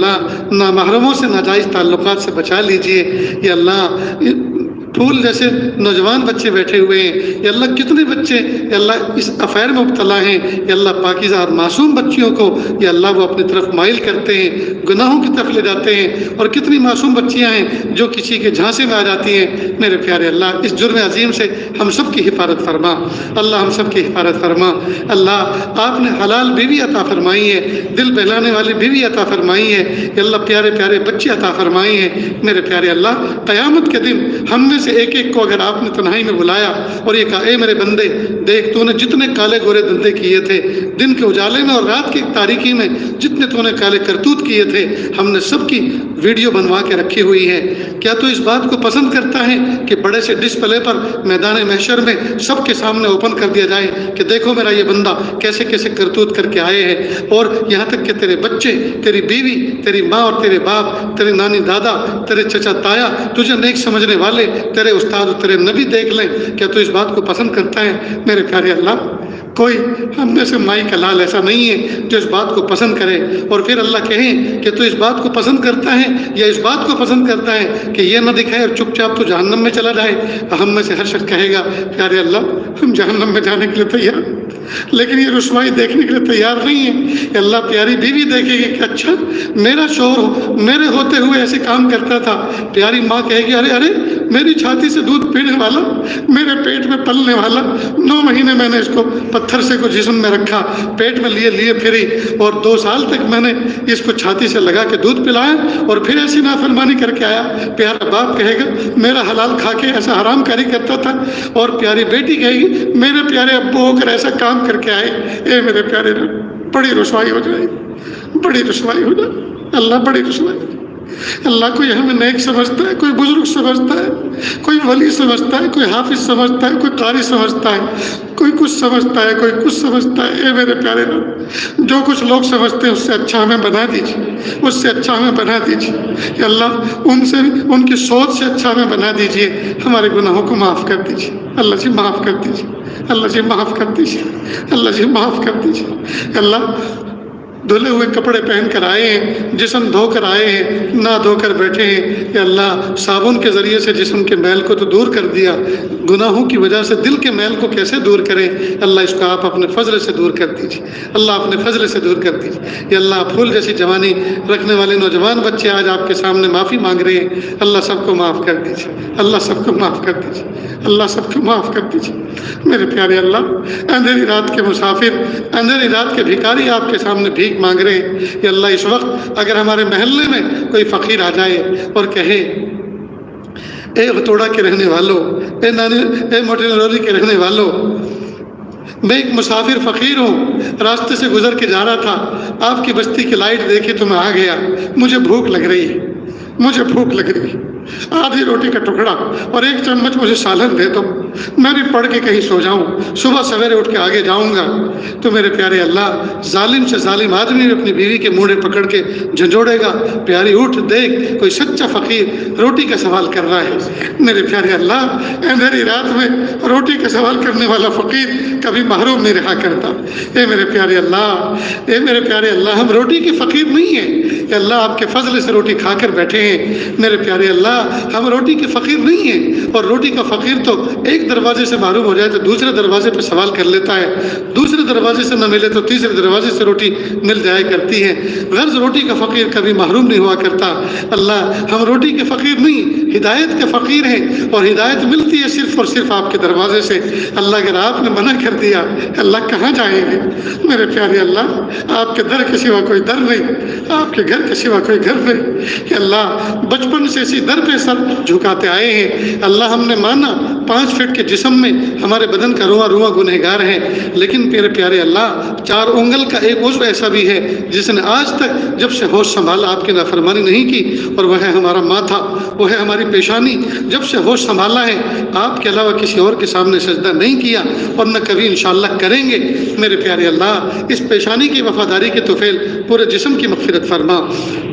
[SPEAKER 1] نامحرموں سے ناجائز تعلقات سے بچا لیجئے. یا اللہ پھول جیسے نوجوان بچے بیٹھے ہوئے ہیں, یا اللہ کتنے بچے یا اللہ اس افیئر میں مبتلا ہیں. یا اللہ پاکیزہ اور معصوم بچیوں کو یا اللہ وہ اپنی طرف مائل کرتے ہیں, گناہوں کی طرف لے جاتے ہیں. اور کتنی معصوم بچیاں ہیں جو کسی کے جھانسے میں آ جاتی ہیں. میرے پیارے اللہ اس جرم عظیم سے ہم سب کی حفاظت فرما. اللہ ہم سب کی حفاظت فرما. اللہ آپ نے حلال بیوی عطا فرمائی ہے, دل بہلانے والی بیوی عطا فرمائی ہے. یا اللہ پیارے پیارے بچے عطا فرمائی ہیں. میرے پیارے اللہ قیامت کے دن ہم میں سے ایک ایک کو اگر آپ نے تنہائی میں بلایا اور یہ کہا اے میرے بندے دیکھ تو نے جتنے کالے گورے دندے کیے تھے, دن کے اجالے میں اور رات کی تاریکی میں جتنے تو نے کالے کرتوت کیے تھے, ہم نے سب کی ویڈیو بنوا کے رکھی ہوئی ہے. کیا تو اس بات کو پسند کرتا ہے کہ بڑے سے ڈسپلے پر میدان محشر میں سب کے سامنے اوپن کر دیا جائے کہ دیکھو میرا یہ بندہ کیسے کیسے کرتوت کر کے آئے ہیں, اور یہاں تک کہ تیرے بچے, تیری بیوی, تیری ماں اور تیرے باپ, تیرے نانی دادا, تیرے چچا تایا, تجھے نیک سمجھنے والے, تیرے استاد اور تیرے نبی دیکھ لیں. کیا تو اس بات کو پسند کرتا ہے؟ میرے پیارے اللہ کوئی ہم میں سے مائی کا لال ایسا نہیں ہے جو اس بات کو پسند کرے اور پھر اللہ کہیں کہ تو اس بات کو پسند کرتا ہے یا اس بات کو پسند کرتا ہے کہ یہ نہ دکھائے اور چپ چاپ تو جہنم میں چلا جائے. ہم میں سے ہر شخص کہے گا پیارے اللہ ہم جہنم میں جانے کے لیے تیار, لیکن یہ رسوائی دیکھنے کے لیے تیار نہیں ہے. کہ اللہ پیاری بیوی دیکھے گی کہ اچھا میرا شوہر میرے ہوتے ہوئے ایسے کام کرتا تھا. پیاری ماں کہے گی ارے ارے میری چھاتی سے دودھ پینے والا, میرے پیٹ میں پلنے والا, 9 مہینے میں نے اس کو پتھر سے کو جسم میں رکھا, پیٹ میں لیے پھری, اور 2 سال تک میں نے اس کو چھاتی سے لگا کے دودھ پلایا اور پھر ایسی نافرمانی کر کے آیا. پیارا باپ کہے گا میرا حلال کھا کے ایسا حرام کاری کرتا تھا, اور پیاری بیٹی کہے گی میرے پیارے ابو ہو کر ایسا کام کر کے آئے. اے میرے پیارے بڑی رسوائی ہو جائے, بڑی رسوائی ہو جائے. اللہ بڑی رسوائی. اللہ کوئی ہمیں نیک سمجھتا ہے، کوئی بزرگ سمجھتا ہے، کوئی ولی سمجھتا ہے، کوئی حافظ سمجھتا ہے، کوئی قاری سمجھتا ہے، کوئی کچھ سمجھتا ہے، کوئی کچھ سمجھتا ہے۔ اے میرے پیارے رب، جو کچھ لوگ سمجھتے ہیں اس سے اچھا ہمیں بنا دیجیے، اس سے اچھا ہمیں بنا دیجیے کہ اللہ ان کی سوچ سے اچھا ہمیں بنا دیجیے۔ ہمارے گناہوں کو معاف کر دیجیے اللہ جی، معاف کر دیجیے اللہ جی، معاف کر دیجیے اللہ جی، معاف کر دیجیے۔ اللہ دھلے ہوئے کپڑے پہن کر آئے ہیں، جسم دھو کر آئے ہیں، نہ دھو کر بیٹھے ہیں کہ اللہ صابن کے ذریعے سے جسم کے میل کو تو دور کر دیا، گناہوں کی وجہ سے دل کے میل کو کیسے دور کریں؟ اللہ اس کو آپ اپنے فضل سے دور کر دیجیے، اللہ اپنے فضل سے دور کر دیجیے۔ یا اللہ پھول جیسی جوانی رکھنے والے نوجوان بچے آج آپ کے سامنے معافی مانگ رہے ہیں، اللہ سب کو معاف کر دیجیے، اللہ سب کو معاف کر دیجیے، اللہ سب کو معاف کر دیجیے۔ میرے پیارے اللہ، اندھیری رات کے مسافر، اندھیری رات کے بھکاری آپ کے سامنے بھیک مانگ رہے ہیں۔ یا اللہ اس وقت اگر ہمارے محلے میں کوئی فقیر آ جائے اور کہے اے غتوڑا کے رہنے والوں، اے موٹی نرولی کے رہنے والوں، میں ایک مسافر فقیر ہوں، راستے سے گزر کے جا رہا تھا، آپ کی بستی کی لائٹ دیکھی تو میں آ گیا، مجھے بھوک لگ رہی ہے، مجھے بھوک لگ رہی ہے، آدھی روٹی کا ٹکڑا اور ایک چمچ مجھے سالن دے دو، میں بھی پڑھ کے کہیں سو جاؤں، صبح سویرے اٹھ کے آگے جاؤں گا۔ تو میرے پیارے اللہ، ظالم سے ظالم آدمی بھی اپنی بیوی کے موڑے پکڑ کے جھنجھوڑے گا، پیاری اٹھ دیکھ، کوئی سچا فقیر روٹی کا سوال کر رہا ہے۔ میرے پیارے اللہ، اندھیری رات میں روٹی کا سوال کرنے والا فقیر کبھی محروم نہیں رہا کرتا۔ اے میرے پیارے اللہ، اے میرے پیارے اللہ، ہم روٹی کے فقیر نہیں ہیں کہ اللہ آپ کے فضل سے روٹی کھا کر بیٹھے ہیں۔ میرے پیارے اللہ، ہم روٹی کے فقیر نہیں ہیں، اور روٹی کا فقیر تو ایک دروازے سے محروم ہو جائے تو دوسرے دروازے پہ سوال کر لیتا ہے، دوسرے دروازے سے نہ ملے تو تیسرے دروازے سے روٹی مل جایا کرتی ہے۔ غرض روٹی کا فقیر کبھی محروم نہیں ہوا کرتا۔ اللہ، ہم روٹی کے فقیر نہیں، ہدایت کے فقیر ہیں، اور ہدایت ملتی ہے صرف اور صرف آپ کے دروازے سے۔ اللہ اگر آپ نے منع کر دیا، اللہ کہاں جائیں گے؟ میرے پیارے اللہ، آپ کے در کے سوا کوئی در نہیں، آپ کے گھر کے سوا کوئی گھر نہیں کہ اللہ بچپن سے اسی در پہ سر جھکاتے آئے ہیں۔ اللہ ہم نے مانا 5 فٹ کے جسم میں ہمارے بدن کا رواں رواں گنہگار ہے، لیکن میرے پیارے اللہ 4 انگل کا ایک عضو ایسا بھی ہے جس نے آج تک جب سے ہوش سنبھالا آپ کی نافرمانی نہیں کی، اور وہ ہے ہمارا ماتھا، وہ ہے ہماری پیشانی۔ جب سے ہوش سنبھالا ہے آپ کے علاوہ کسی اور کے سامنے سجدہ نہیں کیا، اور نہ کبھی انشاءاللہ کریں گے۔ میرے پیارے اللہ، اس پیشانی کی وفاداری کے طفیل پورے جسم کی مغفرت فرما،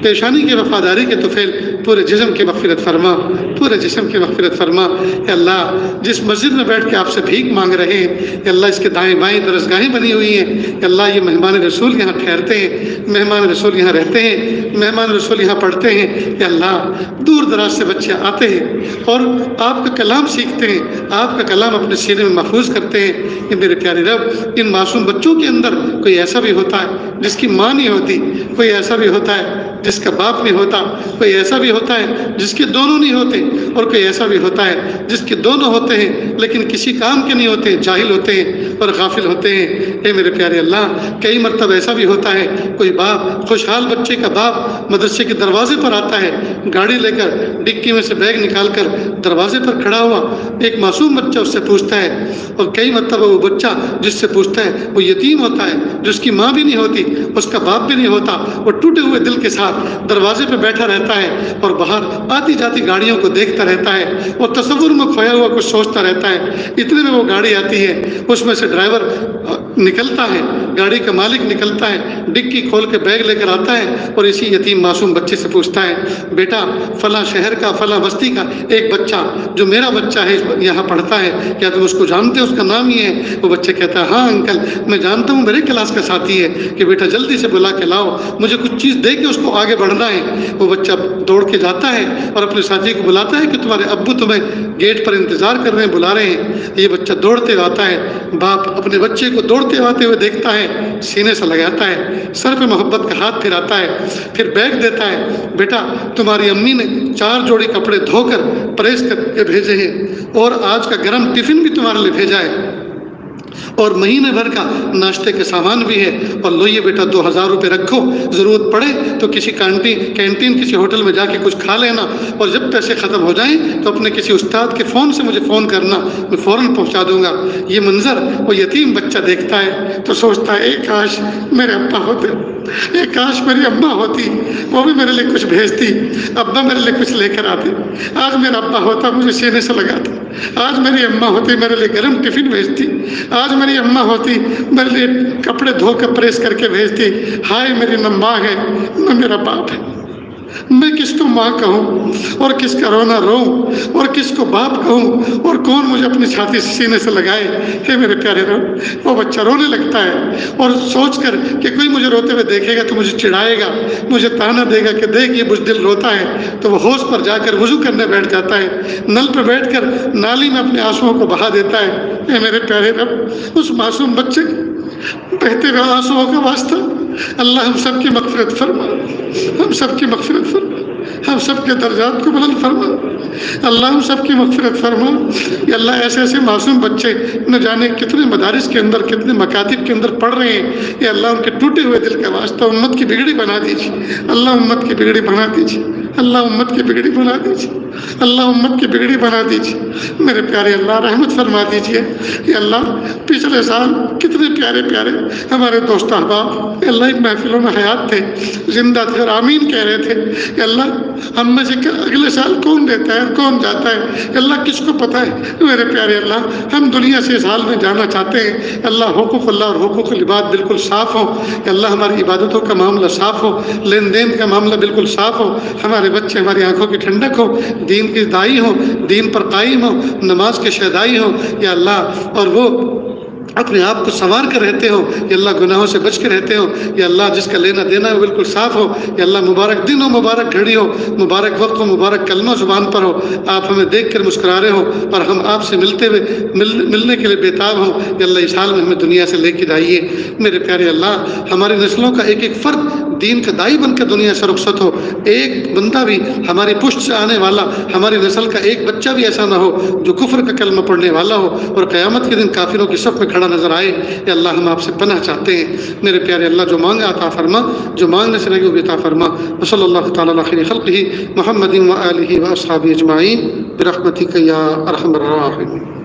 [SPEAKER 1] پیشانی کی وفاداری کے طفیل پورے جسم کی مغفرت فرما، پورے جسم کی مغفرت فرما۔ اے اللہ، جس مسجد میں بیٹھ کے آپ سے بھیک مانگ رہے ہیں، اے اللہ اس کے دائیں بائیں درسگاہیں بنی ہوئی ہیں، اے اللہ یہ مہمان رسول یہاں ٹھہرتے ہیں، مہمان رسول یہاں رہتے ہیں، مہمان رسول یہاں پڑھتے ہیں۔ اے اللہ، دور دراز سے بچے آتے ہیں اور آپ کا کلام سیکھتے ہیں، آپ کا کلام اپنے سینے میں محفوظ کرتے ہیں۔ کہ میرے پیارے رب، ان معصوم بچوں کے اندر کوئی ایسا بھی ہوتا ہے جس کی ماں نہیں ہوتی، کوئی ایسا بھی ہوتا ہے جس کا باپ نہیں ہوتا، کوئی ایسا بھی ہوتا ہے جس کے دونوں نہیں ہوتے، اور کوئی ایسا بھی ہوتا ہے جس کے دونوں ہوتے ہیں لیکن کسی کام کے نہیں ہوتے، جاہل ہوتے ہیں اور غافل ہوتے ہیں۔ اے میرے پیارے اللہ، کئی مرتبہ ایسا بھی ہوتا ہے کوئی باپ، خوشحال بچے کا باپ مدرسے کے دروازے پر آتا ہے، گاڑی لے کر ڈکی میں سے بیگ نکال کر دروازے پر کھڑا ہوا ایک معصوم بچہ اس سے پوچھتا ہے، اور کئی مرتبہ وہ بچہ جس سے پوچھتا ہے وہ یتیم ہوتا ہے، جس کی ماں بھی نہیں ہوتی، اس کا باپ بھی نہیں ہوتا، وہ ٹوٹے ہوئے دل کے ساتھ دروازے پہ بیٹھا رہتا ہے اور باہر آتی جاتی گاڑیوں کو دیکھتا رہتا ہے، وہ تصور میں کھویا ہوا کچھ سوچتا رہتا ہے۔ اتنے میں وہ گاڑی آتی ہے، اس میں سے ڈرائیور نکلتا ہے، گاڑی کا مالک نکلتا ہے، ڈکی کھول کے بیگ لے کر آتا ہے اور اسی یتیم معصوم بچے سے پوچھتا ہے، بیٹا فلاں شہر کا فلاں بستی کا ایک بچہ جو میرا بچہ ہے یہاں پڑھتا ہے، کیا تم اس کو جانتے ہو؟ اس کا نام یہ ہے۔ وہ بچہ کہتا ہے ہاں انکل میں جانتا ہوں، میرے کلاس کا ساتھی ہے، کہ بیٹا جلدی سے بلا کے لاؤ، مجھے کچھ چیز دے کے اس کو آگے بڑھنا ہے۔ وہ بچہ دوڑ کے جاتا ہے اور اپنے ساتھی کو بلاتا ہے کہ تمہارے ابو تمہیں گیٹ پر انتظار کر رہے ہیں، بلا رہے ہیں۔ یہ بچہ دوڑتے آتا ہے، باپ اپنے بچے کو دوڑتے آتے ہوئے دیکھتا ہے، سینے سے لگاتا ہے، سر پہ محبت کا ہاتھ پھراتا ہے، پھر بیگ دیتا ہے، بیٹا تمہاری امی نے 4 جوڑی کپڑے دھو کر پریس کر کے بھیجے ہیں، اور آج کا گرم ٹفن بھی تمہارے لیے بھیجا ہے، اور مہینے بھر کا ناشتے کے سامان بھی ہے، اور لو یہ بیٹا 2000 روپے رکھو، ضرورت پڑے تو کسی کینٹین کسی ہوٹل میں جا کے کچھ کھا لینا، اور جب پیسے ختم ہو جائیں تو اپنے کسی استاد کے فون سے مجھے فون کرنا، میں فوراً پہنچا دوں گا۔ یہ منظر وہ یتیم بچہ دیکھتا ہے تو سوچتا ہے اے کاش میرے ابا ہوتے، اے کاش میری اماں ہوتی، وہ بھی میرے لیے کچھ بھیجتی، ابا میرے لیے کچھ لے کر آتے، آج میرا ابا ہوتا مجھے سینے سے لگاتا، آج میری اماں ہوتی میرے لیے گرم ٹفن بھیجتی، آج میری اماں ہوتی میرے لیے کپڑے دھو کر پریس کر کے بھیجتی۔ ہائے میری نہ ماں ہے نہ میرا باپ ہے، میں کس کو ماں کہوں اور کس کا رونا روؤں اور کس کو باپ کہوں، اور کون مجھے اپنی چھاتی سے سینے سے لگائے۔ ہے میرے پیارے رب، وہ بچہ رونے لگتا ہے اور سوچ کر کہ کوئی مجھے روتے ہوئے دیکھے گا تو مجھے چڑھائے گا، مجھے تانا دے گا کہ دیکھ یہ بزدل روتا ہے، تو وہ حوض پر جا کر وضو کرنے بیٹھ جاتا ہے، نل پہ بیٹھ کر نالی میں اپنے آنسوؤں کو بہا دیتا ہے۔ اے میرے پیارے رب، اس معصوم بچے بہتے ہوئے آنسوؤں کا واسطہ اللہ ہم سب کی مغفرت فرما، ہم سب کی مغفرت فرما، ہم سب کے درجات کو بلند فرما، اللہ ہم سب کی مغفرت فرما۔ یا اللہ ایسے ایسے معصوم بچے نہ جانے کتنے مدارس کے اندر کتنے مکاتب کے اندر پڑھ رہے ہیں، یا اللہ ان کے ٹوٹے ہوئے دل کا واسطہ امت کی بگڑی بنا دیجیے، اللہ امت کی بگڑی بنا دیجیے، اللہ امت کی بگڑی بنا دیجیے، اللہ امت کی بگڑی بنا دیجیے۔ میرے پیارے اللہ رحمت فرما دیجیے۔ یا اللہ پچھلے سال کتنے پیارے پیارے ہمارے دوست احباب اللہ ان محفلوں میں حیات تھے، زندہ تھے اور آمین کہہ رہے تھے۔ یا اللہ ہم میں سے اگلے سال کون رہتا ہے اور کون جاتا ہے، اللہ کس کو پتہ ہے۔ میرے پیارے اللہ ہم دنیا سے اس حال میں جانا چاہتے ہیں، اللہ حقوق اللہ اور حقوق العباد بالکل صاف ہو، یا اللہ ہماری عبادتوں کا معاملہ صاف ہو، لین دین کا معاملہ بالکل صاف ہو، ہمارے بچے ہماری آنکھوں کی ٹھنڈک ہو، دین کی دائی ہو، دین پر قائم ہو، نماز کے شہدائی ہو یا اللہ، اور وہ اپنے آپ کو سنوار کر رہتے ہو یا اللہ، گناہوں سے بچ کے رہتے ہو یا اللہ، جس کا لینا دینا ہے بالکل صاف ہو یا اللہ، مبارک دن ہو، مبارک گھڑی ہو، مبارک وقت ہو، مبارک کلمہ زبان پر ہو، آپ ہمیں دیکھ کر مسکرا رہے ہو اور ہم آپ سے ملتے ہوئے ملنے کے لیے بےتاب ہوں یا اللہ، اس حال میں ہمیں دنیا سے لے کے جائیے۔ میرے پیارے اللہ ہماری نسلوں کا ایک ایک فرد دین کا دائی بن کے دنیا سے رخصت ہو، ایک بندہ بھی ہماری پشت سے آنے والا، ہماری نسل کا ایک بچہ بھی ایسا نہ ہو جو کفر کا کلمہ پڑھنے والا ہو اور قیامت کے دن کافروں کی صف میں کھڑا نظر آئے۔ یا اللہ ہم آپ سے پناہ چاہتے ہیں، میرے پیارے اللہ جو مانگا عطا فرما، جو مانگنے سے لگے وہ بھی عطا فرما۔ وصلی اللہ تعالیٰ علی خیر خلقہ محمد و آلہ و اصحابہ اجمعین برحمتک یا ارحم الراحمین۔